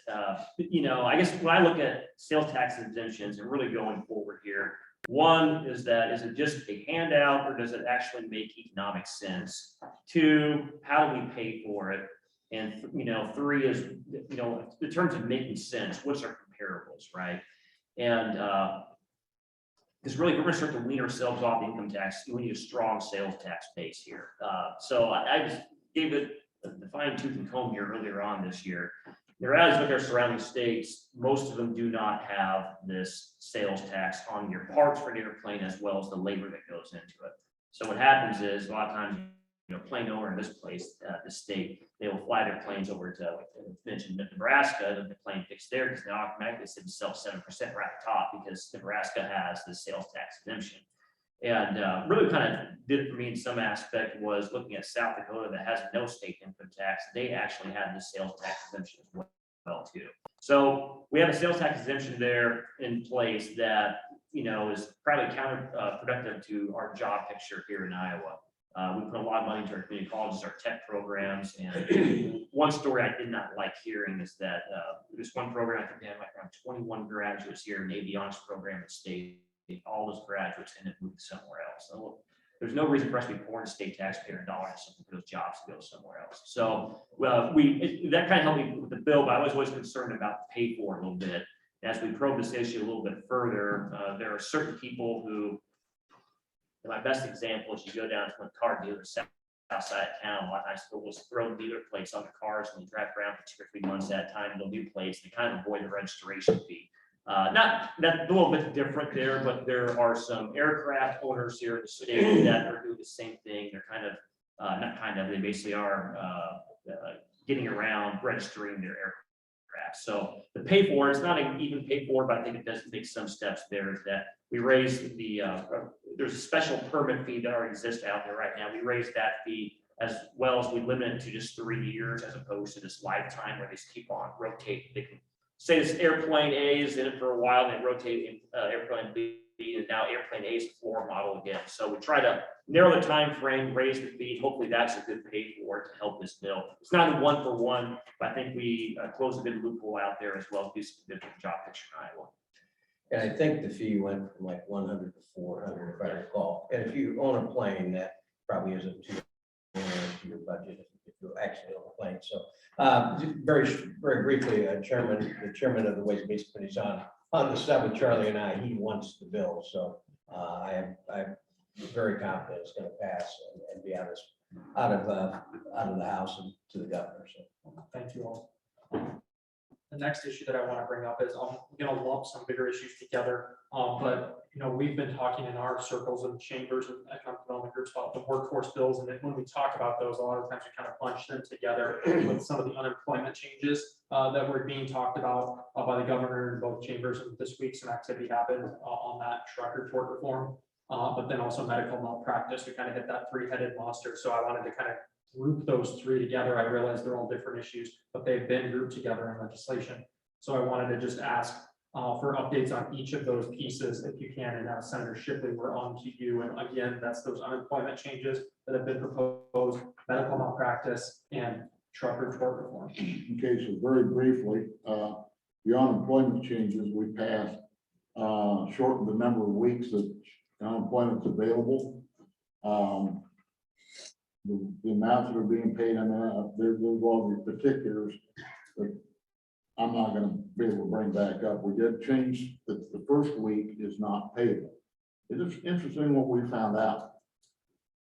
You know, I guess when I look at sales tax exemptions and really going forward here, one is that, is it just a handout, or does it actually make economic sense? Two, how do we pay for it? And, you know, three is, you know, in terms of making sense, what's our comparables, right? And because really, we're going to start to wean ourselves off the income tax. We need a strong sales tax base here. So I just gave it the fine tooth and comb here earlier on this year. The reality is, with our surrounding states, most of them do not have this sales tax on your parts for an airplane, as well as the labor that goes into it. So what happens is, a lot of times, you know, plane owner in this place, this state, they will fly their planes over to, like I mentioned, Nebraska, and the plane fixed there because they automatically sit themselves 7% right at the top, because Nebraska has the sales tax exemption. And really kind of did it for me in some aspect was looking at South Dakota, that has no state income tax. They actually had the sales tax exemption as well too. So we have a sales tax exemption there in place that, you know, is probably counterproductive to our job picture here in Iowa. We put a lot of money into our community colleges, our tech programs, and one story I did not like hearing is that this one program, I think they had like around 21 graduates here in the avionics program in the state all those graduates end up moving somewhere else. So there's no reason for us to be pouring state taxpayer dollars for those jobs to go somewhere else. So, well, that kind of helped me with the bill, but I was always concerned about the pay for it a little bit. As we probe this issue a little bit further, there are certain people who, my best example is you go down to a car dealer south side of town, a lot of times people will throw dealer plates on the cars and you drive around for 2 or 3 months at a time, and they'll do plates, they kind of avoid the registration fee. Not a little bit different there, but there are some aircraft owners here in the state that are doing the same thing. They're kind of, not kind of, they basically are getting around registering their aircraft. So the pay for, it's not an even pay for, but I think it does take some steps there, is that we raised the, there's a special permit fee that already exists out there right now. We raised that fee, as well as we limit it to just 3 years as opposed to this lifetime where they just keep on rotating. They can say this airplane A is in it for a while, and they rotate in airplane B, and now airplane A is a floor model again. So we try to narrow the time frame, raise the fee. Hopefully that's a good pay for it to help this bill. It's not a 1-for-1, but I think we closed a good loophole out there as well. Do some good job picture in Iowa. And I think the fee went from like 100 to 400, if I recall. And if you own a plane, that probably isn't too to your budget if you actually own a plane. So very briefly, the chairman of the Ways and Means Committee is on the sub with Charlie and I. He wants the bill, so I'm very confident it's going to pass and be out of the House and to the governor. So Thank you all. The next issue that I want to bring up is I'm going to lump some bigger issues together. But we've been talking in our circles and chambers and economic development groups about the workforce bills, and then when we talk about those, a lot of times we kind of bunch them together with some of the unemployment changes that were being talked about by the governor in both chambers. And this week, some activity happened on that trucker tort reform, but then also medical malpractice. We kind of hit that three-headed monster. So I wanted to kind of group those three together. I realize they're all different issues, but they've been grouped together in legislation. So I wanted to just ask for updates on each of those pieces, if you can. And Senator Shipley, we're on to you. And again, that's those unemployment changes that have been proposed, medical malpractice, and trucker tort reform. Okay, so very briefly, the unemployment changes we passed shortened the number of weeks that unemployment's available. The amounts that are being paid, I mean, there's all the particulars, but I'm not going to be able to bring back up. We did change that the first week is not payable. It is interesting what we found out.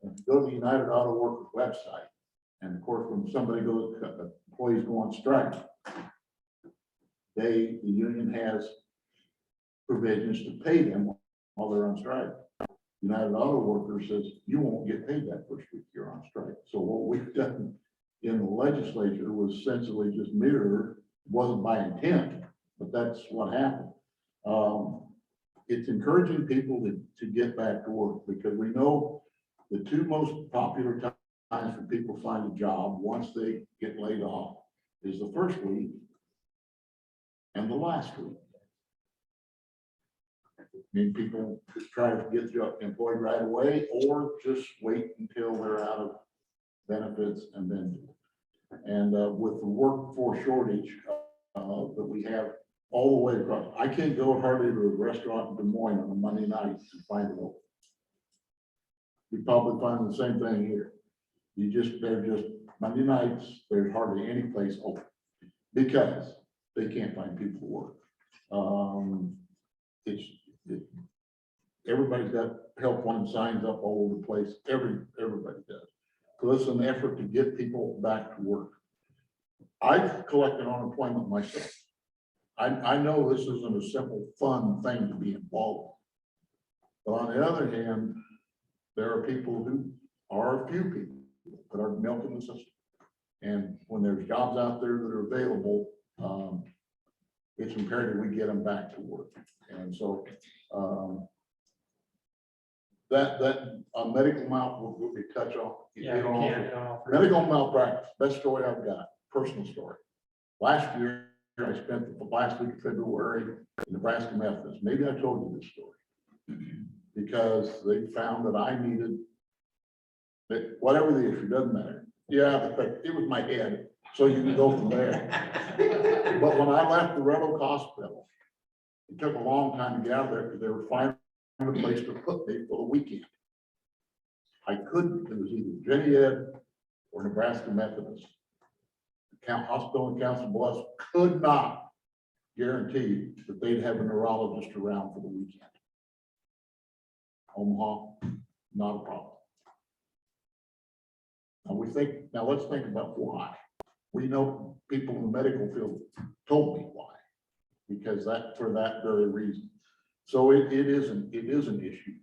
If you go to the United Auto Workers website, and of course, when somebody goes, employees go on strike, the union has provisions to pay them while they're on strike. United Auto Workers says you won't get paid that first week you're on strike. So what we've done in the legislature was essentially just mirror. Wasn't by intent, but that's what happened. It's encouraging people to get back to work, because we know the two most popular times for people to find a job once they get laid off is the first week and the last week. I mean, people try to get employed right away, or just wait until they're out of benefits and then do it. And with the workforce shortage that we have all the way across, I can't go hardly to a restaurant in Des Moines on a Monday night and find it open. You probably find the same thing here. They're just Monday nights, there's hardly any place open because they can't find people to work. Everybody's got help wanted signs up all over the place. Everybody does. So it's an effort to get people back to work. I've collected unemployment myself. I know this isn't a simple, fun thing to be involved in. But on the other hand, there are people who are a few people that are milking the system. And when there's jobs out there that are available, it's imperative we get them back to work. And so that medical malpractice, we touch on. Yeah, we can. Medical malpractice, best story I've got, personal story. Last year, I spent the last week of February in Nebraska Methodist. Maybe I told you this story. Because they found that I needed, that whatever the issue, doesn't matter. Yeah, but it was my head, so you can go from there. But when I left the Red Oak Hospital, it took a long time to get out of there because they were finally a place to put me for the weekend. I couldn't, it was either Jenny Ed or Nebraska Methodist. Hospital in Council Bluffs could not guarantee that they'd have a neurologist around for the weekend. Omaha, not a problem. Now let's think about why. We know people in the medical field told me why, because for that very reason. So it is an issue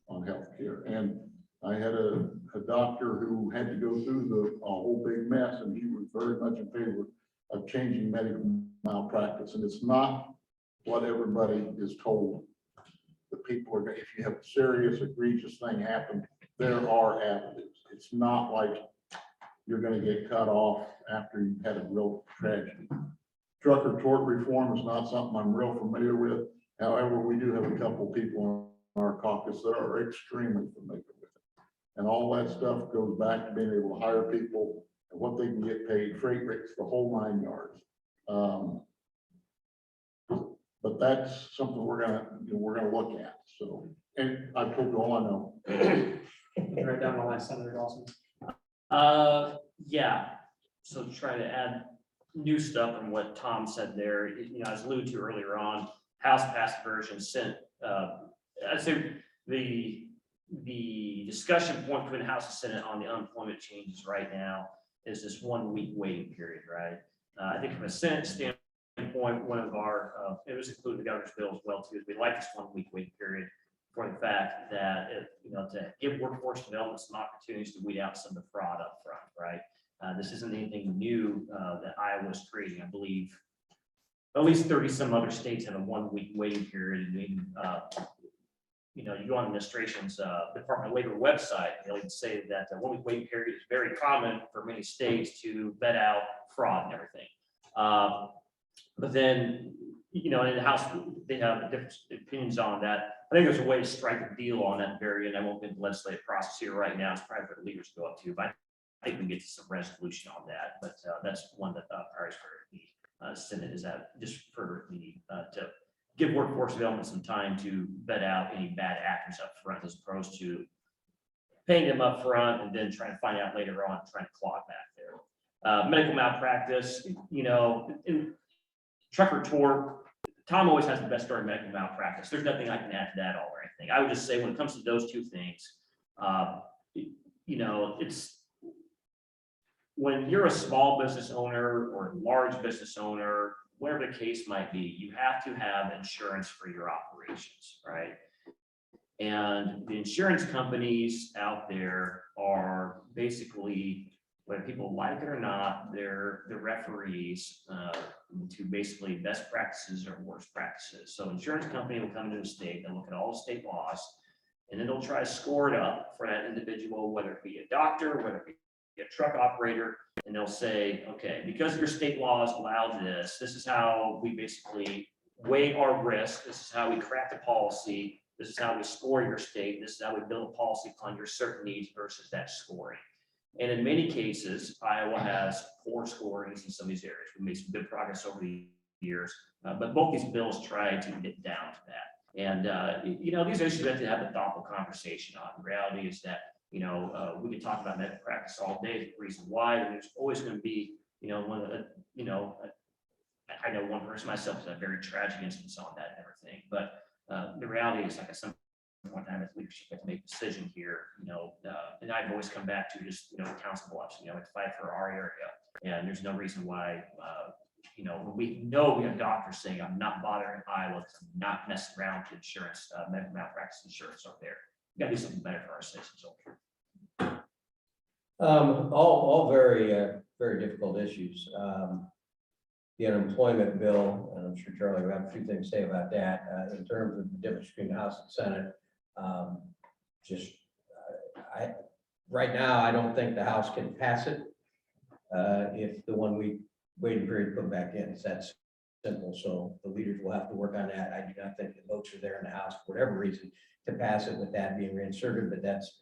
on healthcare. And I had a doctor who had to go through a whole big mess, and he was very much in favor of changing medical malpractice. And it's not what everybody is told. The people are, if you have a serious, egregious thing happen, there are avenues. It's not like you're going to get cut off after you've had a real tragedy. Trucker tort reform is not something I'm real familiar with. However, we do have a couple people in our caucus that are extremely familiar with it. And all that stuff goes back to being able to hire people and what they can get paid, freight rates, the whole 9 yards. But that's something we're gonna look at. So, and I told you all I know. Right down the line, Senator Dawson. Yeah, so try to add new stuff from what Tom said there, as alluded to earlier on, House passed version, Senate, I'd say the discussion point between the House and Senate on the unemployment changes right now is this 1 week waiting period, right? I think from a Senate standpoint, one of our, it was included in the governor's bill as well too, is we like this 1 week waiting period for the fact that, to give workforce development some opportunities to weed out some of the fraud up front, right? This isn't anything new that Iowa's creating. I believe at least 30 some other states have a 1 week waiting period. And even, you go on the administration's Department of Labor website, they'll even say that the 1 week waiting period is very common for many states to vet out fraud and everything. But then, in the House, they have different opinions on that. I think there's a way to strike a deal on that very end. I won't get the legislative process here right now. It's probably for the leaders to go up to, but I think we can get to some resolution on that. But that's one that priorities for the Senate is that just for the to give workforce development some time to vet out any bad actors up front, as opposed to paying them up front and then trying to find out later on, trying to claw it back there. Medical malpractice, in trucker tort, Tom always has the best story of medical malpractice. There's nothing I can add to that all or anything. I would just say when it comes to those two things, it's when you're a small business owner or large business owner, whatever the case might be, you have to have insurance for your operations, right? And the insurance companies out there are basically, whether people like it or not, they're the referees to basically best practices or worst practices. So insurance company will come into a state, they'll look at all the state laws, and then they'll try to score it up for that individual, whether it be a doctor, whether it be a truck operator, and they'll say, okay, because your state laws allow this is how we basically weigh our risk. This is how we craft a policy. This is how we score your state. This is how we build a policy upon your certain needs versus that scoring. And in many cases, Iowa has poor scorings in some of these areas. We made some good progress over the years, but both these bills try to get down to that. And, these issues we have to have a thoughtful conversation on. The reality is that, we could talk about medical practice all day, the reason why, and there's always going to be, I know one person myself has had a very tragic instance on that and everything, but the reality is, like I said, one time as leadership had to make a decision here, and I've always come back to just, council bluffs, to fight for our area. And there's no reason why, when we know we have doctors saying, I'm not bothering Iowa because I'm not messing around with insurance, medical malpractice insurance over there. We got to do something better for our citizens over here. All very, very difficult issues. The unemployment bill, and I'm sure Charlie will have a few things to say about that, in terms of the difference between the House and Senate. Right now, I don't think the House can pass it if the 1 week waiting period put back in. It's that simple. So the leaders will have to work on that. I do not think the votes are there in the House for whatever reason to pass it with that being reinserted, but that's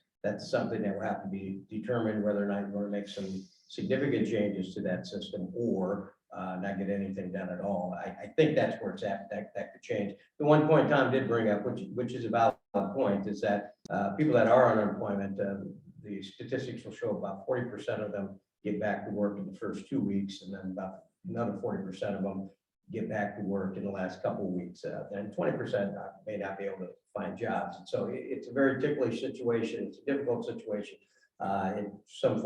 something that will have to be determined whether or not you want to make some significant changes to that system or not get anything done at all. I think that's where it's at. That could change. The one point Tom did bring up, which is about point is that people that are on unemployment, the statistics will show about 40% of them get back to work in the first 2 weeks, and then about another 40% of them get back to work in the last couple of weeks. And 20% may not be able to find jobs. And so it's a very ticklish situation. It's a difficult situation. In some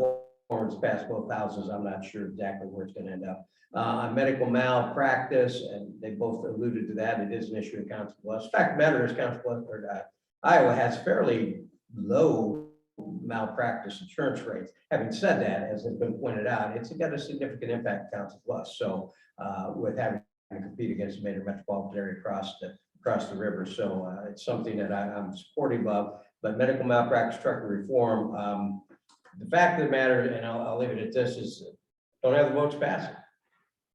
forms past both houses, I'm not sure exactly where it's going to end up. On medical malpractice, and they both alluded to that, it is an issue in Council Bluffs. Fact of the matter is, Council Bluffs, Iowa has fairly low malpractice insurance rates. Having said that, as has been pointed out, it's got a significant impact on Council Bluffs. So with having to compete against a major metropolitan area across the river. So it's something that I'm supportive of. But medical malpractice trucker reform, the fact of the matter, and I'll leave it at this, is don't have the votes pass it.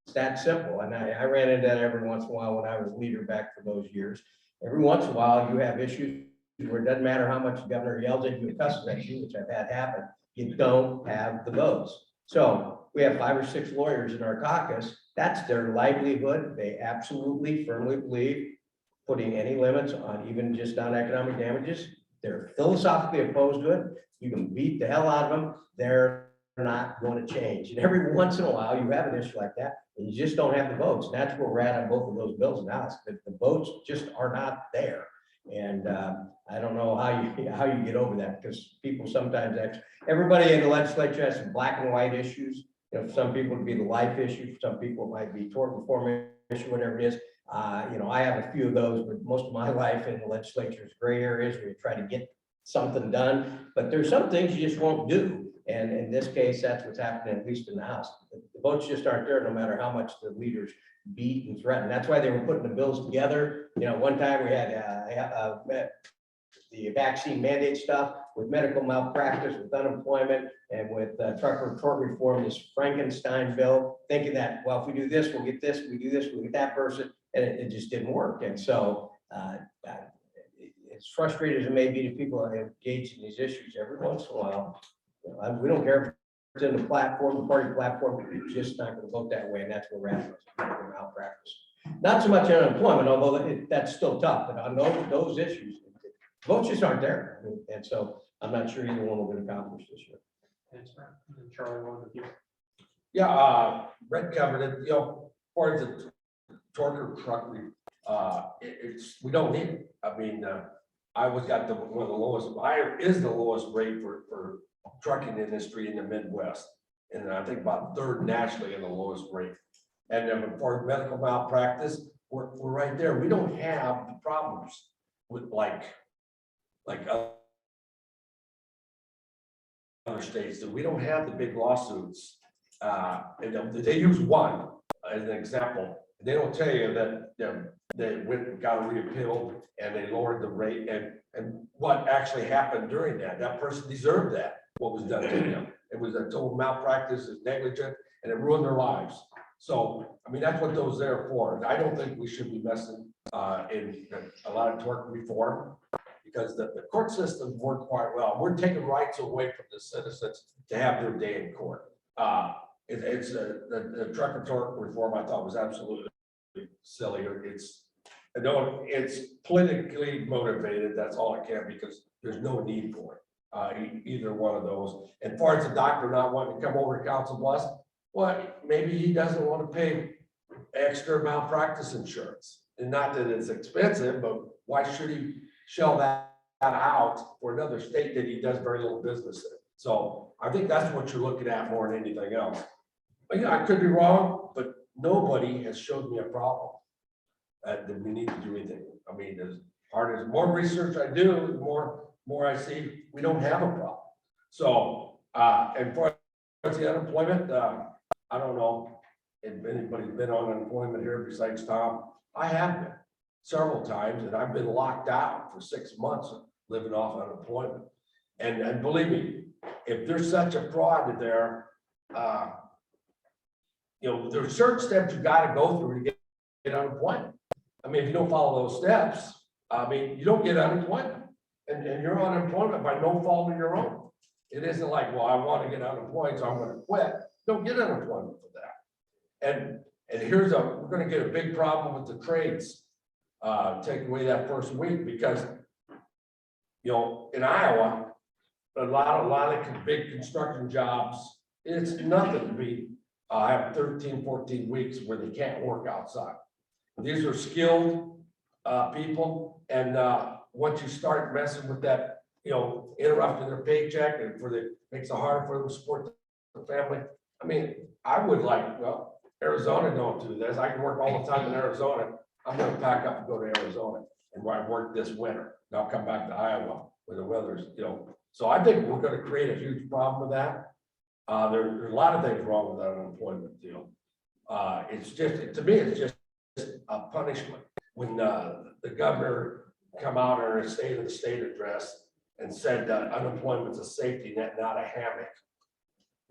It's that simple. And I ran into that every once in a while when I was leader back for those years. Every once in a while, you have issues where it doesn't matter how much the governor yells at you and cusses at you, which I've had happen, you don't have the votes. So we have 5 or 6 lawyers in our caucus. That's their livelihood. They absolutely firmly believe putting any limits on even just on economic damages. They're philosophically opposed to it. You can beat the hell out of them. They're not going to change. And every once in a while, you have an issue like that, and you just don't have the votes. And that's where we're at on both of those bills now. The votes just are not there. And I don't know how you get over that, because people sometimes everybody in the legislature has some black and white issues. You know, for some people it'd be the life issue, for some people it might be tort reform issue, whatever it is. You know, I have a few of those, but most of my life in the legislature is gray areas where you try to get something done, but there's some things you just won't do. And in this case, that's what's happening, at least in the House. The votes just aren't there, no matter how much the leaders beat and threaten. That's why they were putting the bills together. You know, one time we had the vaccine mandate stuff with medical malpractice, with unemployment, and with trucker tort reform, this Frankenstein bill, thinking that, well, if we do this, we'll get this, we do this, we'll get that person, and it just didn't work. And so as frustrated as it may be to people that are engaged in these issues, every once in a while, you know, we don't care if it's in the platform, the party platform, we're just not going to vote that way, and that's where we're at with malpractice. Not so much unemployment, although that's still tough, but on those issues, votes just aren't there. And so I'm not sure either one will get accomplished this year. Thanks, Brent. And Charlie, one with you. Yeah, Brett covered it, you know, part of the Torker truck, we don't need it. I mean, Iowa's got one of the lowest, Iowa is the lowest rate for trucking industry in the Midwest. And I think about 3rd nationally in the lowest rate. And then for medical malpractice, we're right there. We don't have the problems with like other states, that we don't have the big lawsuits. And they use one as an example. They don't tell you that they went and got reappealed and they lowered the rate, and what actually happened during that. That person deserved that, what was done to them. It was a total malpractice, is negligent, and it ruined their lives. So, I mean, that's what those there for. I don't think we should be messing in a lot of tort reform, because the court systems work quite well. We're taking rights away from the citizens to have their day in court. The trucker tort reform I thought was absolutely silly. It's politically motivated. That's all it can, because there's no need for it. Either one of those. And as far as the doctor not wanting to come over to Council Bluffs, well, maybe he doesn't want to pay extra malpractice insurance. And not that it's expensive, but why should he shell that out for another state that he does very little business in? So I think that's what you're looking at more than anything else. But yeah, I could be wrong, but nobody has showed me a problem that we need to do anything. I mean, as hard as more research I do, the more I see, we don't have a problem. So, and for the unemployment, I don't know if anybody's been on unemployment here besides Tom. I have been several times, and I've been locked out for 6 months living off unemployment. And believe me, if there's such a fraud there, you know, there's certain steps you got to go through to get unemployment. I mean, if you don't follow those steps, I mean, you don't get unemployment, and you're on unemployment by no fault of your own. It isn't like, well, I want to get unemployed, so I'm going to quit. Don't get unemployment for that. And we're going to get a big problem with the trades, take away that first week, because In Iowa, a lot of big construction jobs, it's nothing to be, have 13, 14 weeks where they can't work outside. These are skilled, people, and, once you start messing with that, interrupting their paycheck and makes it harder for them to support the family. I mean, I would like, well, Arizona don't do this. I can work all the time in Arizona. I'm gonna pack up and go to Arizona and work this winter. And I'll come back to Iowa where the weather's, So I think we're gonna create a huge problem with that. There's a lot of things wrong with that unemployment deal. It's just, to me, it's just a punishment. When the governor come out in a state of the state address and said that unemployment's a safety net, not a hammock.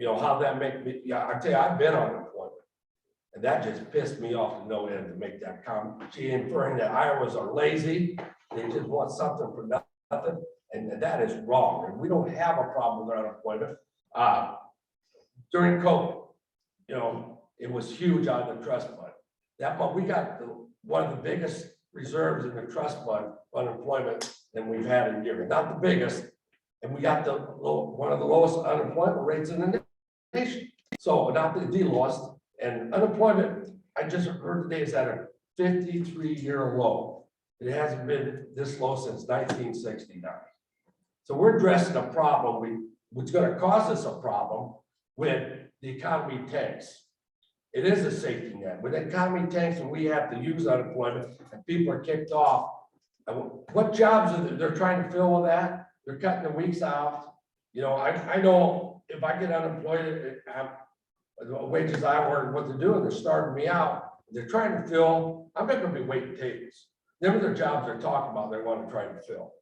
How that make me, I tell you, I've been on unemployment. And that just pissed me off to no end to make that comment. She inferring that Iowans are lazy, they just want something for nothing, and that is wrong. And we don't have a problem with our unemployment. During COVID, it was huge on the trust fund. We got one of the biggest reserves in the trust fund unemployment than we've had in years. Not the biggest, and we got one of the lowest unemployment rates in the nation. So not the lowest. And unemployment, I just heard today, is at a 53-year low. It hasn't been this low since 1969. So we're addressing a problem which is going to cause us a problem when the economy tanks. It is a safety net. When the economy tanks and we have to use unemployment and people are kicked off, what jobs are they're trying to fill with that? They're cutting the weeks out. I know if I get unemployed, the wages I work, what they're doing, they're starving me out. They're trying to fill, I'm not gonna be waiting tables. Them are the jobs they're talking about, they want to try to fill.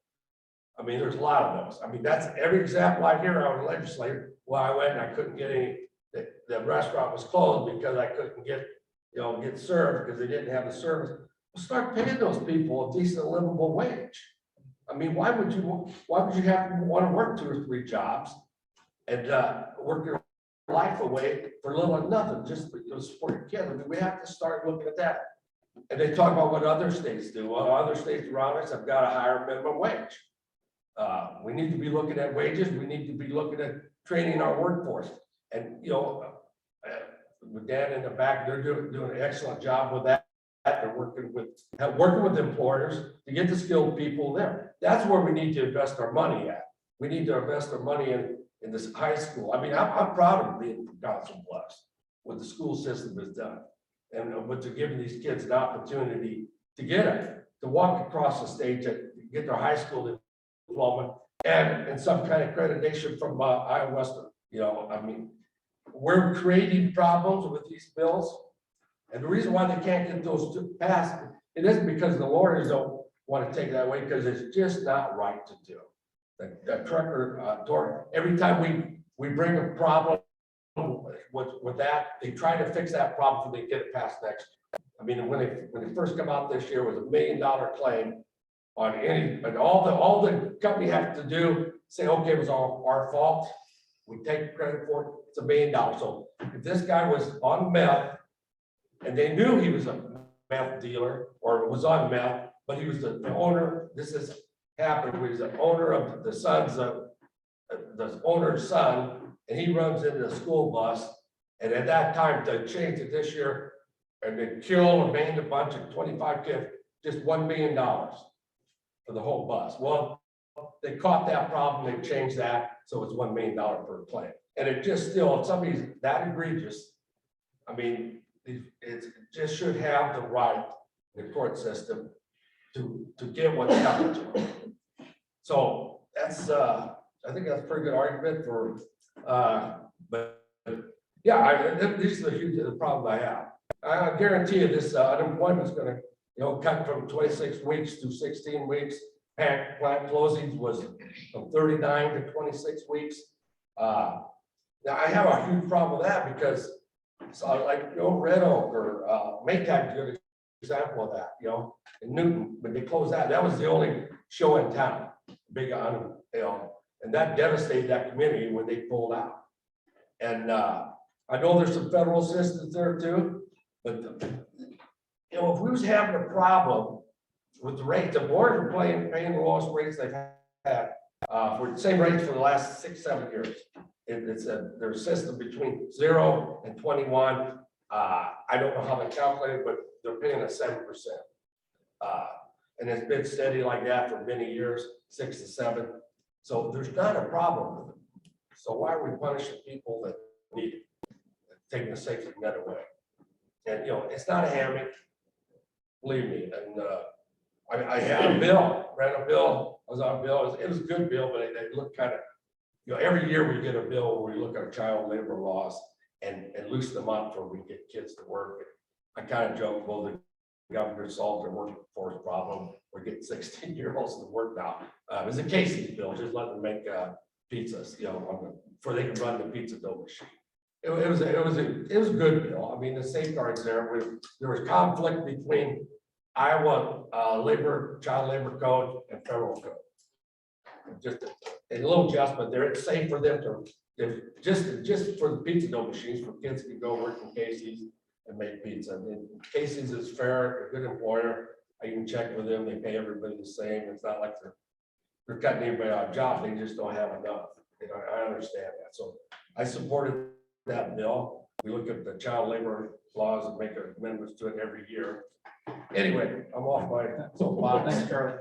I mean, there's a lot of those. I mean, that's every example I hear. I was a legislator. Well, I went and I couldn't get any, the restaurant was closed because I couldn't get served because they didn't have the service. Well, start paying those people a decent livable wage. I mean, why would you have to want to work 2 or 3 jobs and work your life away for little or nothing, just to support your kids? I mean, we have to start looking at that. And they talk about what other states do. Well, other states around us have got a higher minimum wage. We need to be looking at wages. We need to be looking at training our workforce. And, with Dan in the back, they're doing an excellent job with that. They're working with employers to get the skilled people there. That's where we need to invest our money at. We need to invest our money in this high school. I mean, I'm proud of being from Council Bluffs, what the school system has done. And what they're giving these kids an opportunity to walk across the stage, to get their high school diploma and some kind of accreditation from Iowa Western. I mean, we're creating problems with these bills. And the reason why they can't get those passed, it isn't because the lawyers don't want to take that away, because it's just not right to do. The trucker, every time we bring a problem with that, they try to fix that problem so they get it passed next year. I mean, when they first come out this year, it was $1 million claim on and all the company had to do, say, okay, it was all our fault. We take credit for it. It's $1 million. So if this guy was on meth and they knew he was a meth dealer or was on meth, but he was the owner, this has happened, he was the owner of the son's, the owner's son, and he runs into the school bus. And at that time, they changed it this year and they killed and maimed a bunch of 25 kids, just $1 million for the whole bus. Well, they caught that problem, they changed that, so it's $1 million per claim. And it just still, if somebody's that egregious, I mean, it just should have the right, the court system, to get what's coming to them. So that's, I think that's a pretty good argument for, but yeah, this is a huge problem I have. I guarantee you this unemployment is going to, cut from 26 weeks to 16 weeks. Plant closings was from 39 to 26 weeks. Now I have a huge problem with that because, like Red Oak or Maytag is a good example of that. In Newton, when they closed that was the only show in town, big on, and that devastated that community when they pulled out. And I know there's some federal assistance there too, but if we was having a problem with the rate, the boards are paying the lowest rates they've had, for the same rates for the last 6-7 years. It's their system between 0 and 21. I don't know how they calculate it, but they're paying us 7%. And it's been steady like that for many years, 6 to 7. So there's not a problem with it. So why are we punishing people that need it, taking the safety net away? And, you know, it's not a hammock, believe me. And I had a bill, ran a bill, I was on a bill, it was a good bill, but they looked kind of, you know, every year we get a bill where we look at child labor laws and loosen them up for we get kids to work. I kind of joke, well, the governor solved their workforce problem. We're getting 16-year-olds to work now. It was a Casey's bill, just let them make pizzas, you know, before they can run the pizza dough machine. It was a good bill. I mean, the safeguards there was conflict between Iowa child labor code and federal code. Just a little adjustment there. It's safe for them to just for the pizza dough machines for kids to go work in Casey's and make pizza. And Casey's is fair, a good employer. I can check with them. They pay everybody the same. It's not like they're cutting anybody out of job. They just don't have enough. You know, I understand that. So I supported that bill. We look at the child labor laws and make amendments to it every year. Anyway, I'm off my soapbox. Thanks, Charlie.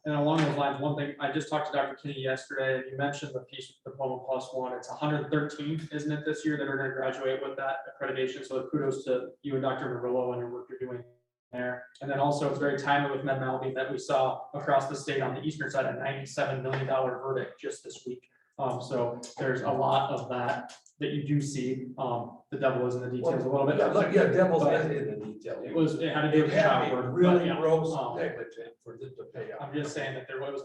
And along those lines, one thing, I just talked to Dr. Kinney yesterday. You mentioned the piece with Diploma Plus One. It's 113, isn't it, this year that are going to graduate with that accreditation? So kudos to you and Dr. Murillo and your work you're doing there. And then also it's very timely with Med Malby that we saw across the state on the eastern side a $97 million verdict just this week. So there's a lot of that you do see. The devil is in the details a little bit. Yeah, devil's in the detail. It had to do with It had child to be work. really but yeah, gross negligent for them to pay out. I'm just saying that there was.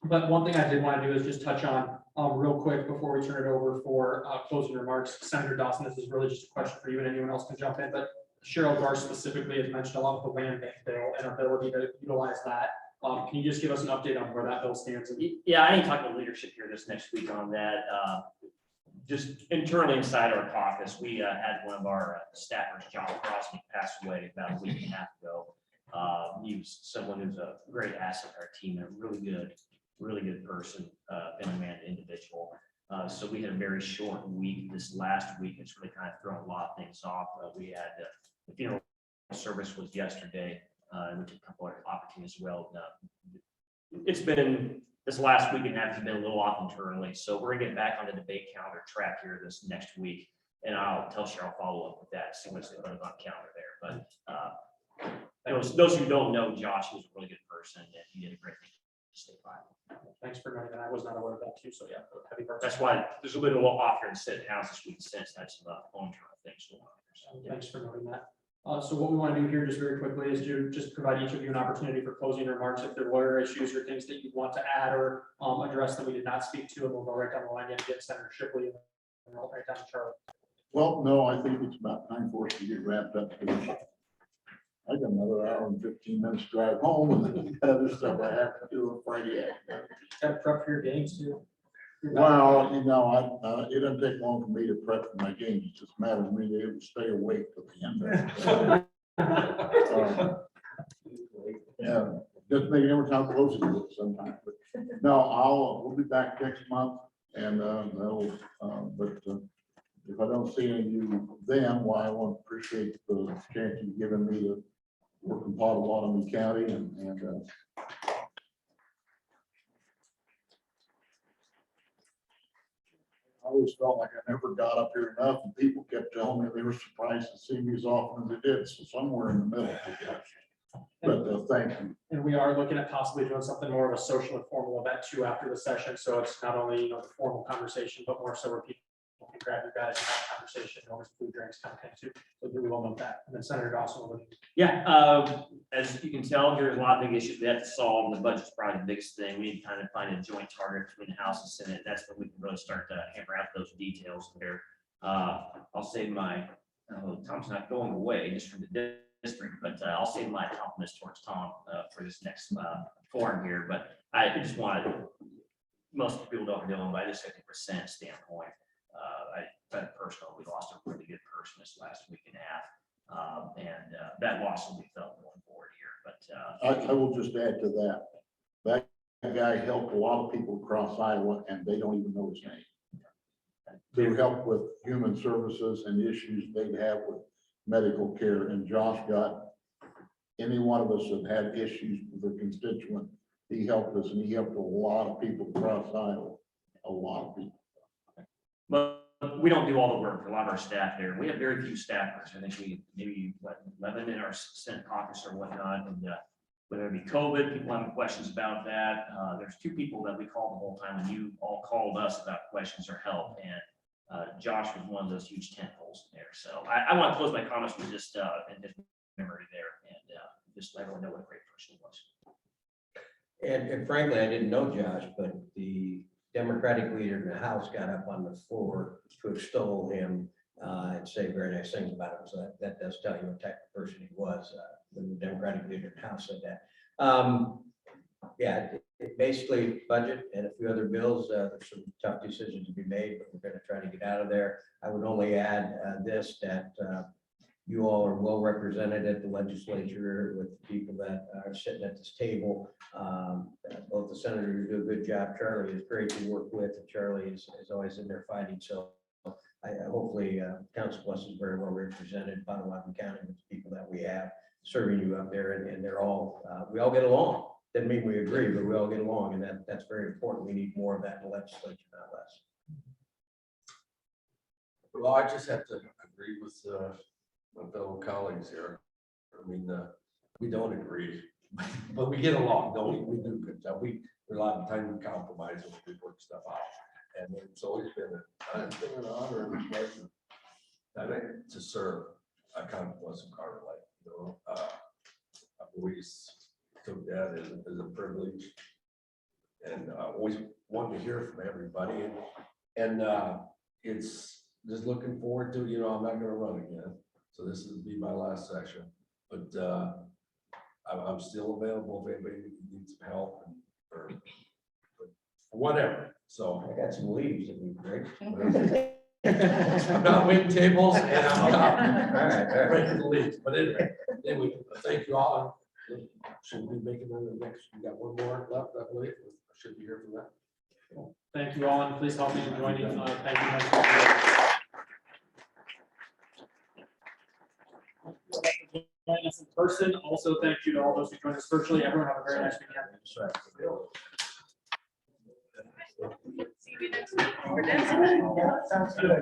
But one thing I did want to do is just touch on real quick before we turn it over for closing remarks. Senator Dawson, this is really just a question for you and anyone else can jump in, but Cheryl Garr specifically has mentioned a lot of the land bank bill and ability to utilize that. Can you just give us an update on where that bill stands? Yeah, I need to talk to leadership here this next week on that. Just internally inside our caucus, we had one of our staffers, John Crosby, pass away about a week and a half ago. He was someone who's a great asset to our team and a really good person, been a man individual. So we had a very short week. This last week, it's really kind of thrown a lot of things off. We had the funeral service was yesterday. We took a couple of opportunities as well. It's been this last week and a half has been a little off internally, so we're gonna get back on the debate calendar track here this next week, and I'll tell Cheryl I'll follow up with that, see what's on the calendar there. But those who don't know Josh, was a really good person, and he did a great thing to stay by. Thanks for noting that. I was not aware of that too. So yeah, happy birthday. That's why there's a little off here in Senate House this week since that's long term things going on. So, yeah. Thanks for noting that. So what we want to do here just very quickly is to just provide each of you an opportunity for closing remarks. If there were issues or things that you want to add or address that we did not speak to, and we'll go right down the line and get Senator Shipley and roll right down to Charlie. Well, no, I think it's about time for us to get wrapped up. I got another hour and 15 minutes drive home and other stuff I have to do on Friday. Got to prep for your games too. Well, you know, it doesn't take long for me to prep for my games. It just matters to me to be able to stay awake till the end. Yeah, just maybe every time close to it sometimes. But no, we'll be back next month, and if I don't see any of you then, why I want to appreciate the chance you've given me to work in Potawatomi County and I always felt like I never got up here enough, and people kept telling me they were surprised to see me as often as they did, so somewhere in the middle. But thank you. And we are looking at possibly doing something more of a social and formal event too after the session. So it's not only, the formal conversation, but more so where people can grab you guys and have a conversation, always food, drinks, content too. So we will note that. And then Senator Dawson will. Yeah, as you can tell, there's a lot of big issues we have to solve. The budget's probably the biggest thing. We need to kind of find a joint target between the House and Senate. That's when we can really start to hammer out those details there. I'll save my, Tom's not going away just from the district, but I'll save my compliments towards Tom for this next forum here. But I just wanted, most people don't know him, but I just 50% standpoint. I personally, we lost a really good person this last week and a half. And that loss will be felt going forward here, but I will just add to that. Back guy helped a lot of people across Iowa and they don't even know his name. To help with human services and issues they have with medical care. And Josh got any one of us that had issues with a constituent, he helped us and he helped a lot of people across Iowa, a lot of people. But we don't do all the work. A lot of our staff there, we have very few staffers. I think we maybe 11 in our Senate caucus or whatnot. And whether it be COVID, people having questions about that. There's 2 people that we called the whole time when you all called us about questions or help. And Josh was one of those huge tent poles there. So I want to close my comments with just in his memory there and just let everyone know what a great person he was. And frankly, I didn't know Josh, but the Democratic leader in the House got up on the floor to extol him and say very nice things about him. So that does tell you what type of person he was when the Democratic leader in the House said that. Yeah, basically budget and a few other bills. There's some tough decisions to be made, but we're going to try to get out of there. I would only add this, that you all are well represented at the legislature with the people that are sitting at this table. Both the senators do a good job. Charlie is great to work with, and Charlie is always in there fighting. So hopefully Council Bluffs is very well represented, Potawatomi County, with the people that we have serving you up there, and they're all, we all get along. Doesn't mean we agree, but we all get along, and that's very important. We need more of that in the legislature, not less. Well, I just have to agree with my fellow colleagues here. I mean, we don't agree, but we get along, don't we? We do a good job. A lot of time we compromise and we work stuff out. And it's always been an honor and a pleasure, I think, to serve a county Pleasant Carter Lake. You know, I've always took that as a privilege, and always wanted to hear from everybody. And it's just looking forward to, you know, I'm not going to run again, so this will be my last session. But I'm still available if anybody needs some help or whatever. So I got some leaves that would be great. I'm not waiting tables and I'm not All right. breaking the leaves. But anyway, thank you all. Should we be making the next? We got one more left, I believe. I should be here for that. Thank you all, and please help me in joining. Thank you. Much. Joining us in person. Also, thank you to all those who joined us virtually. Everyone have a very nice weekend. See you next week. Sounds good.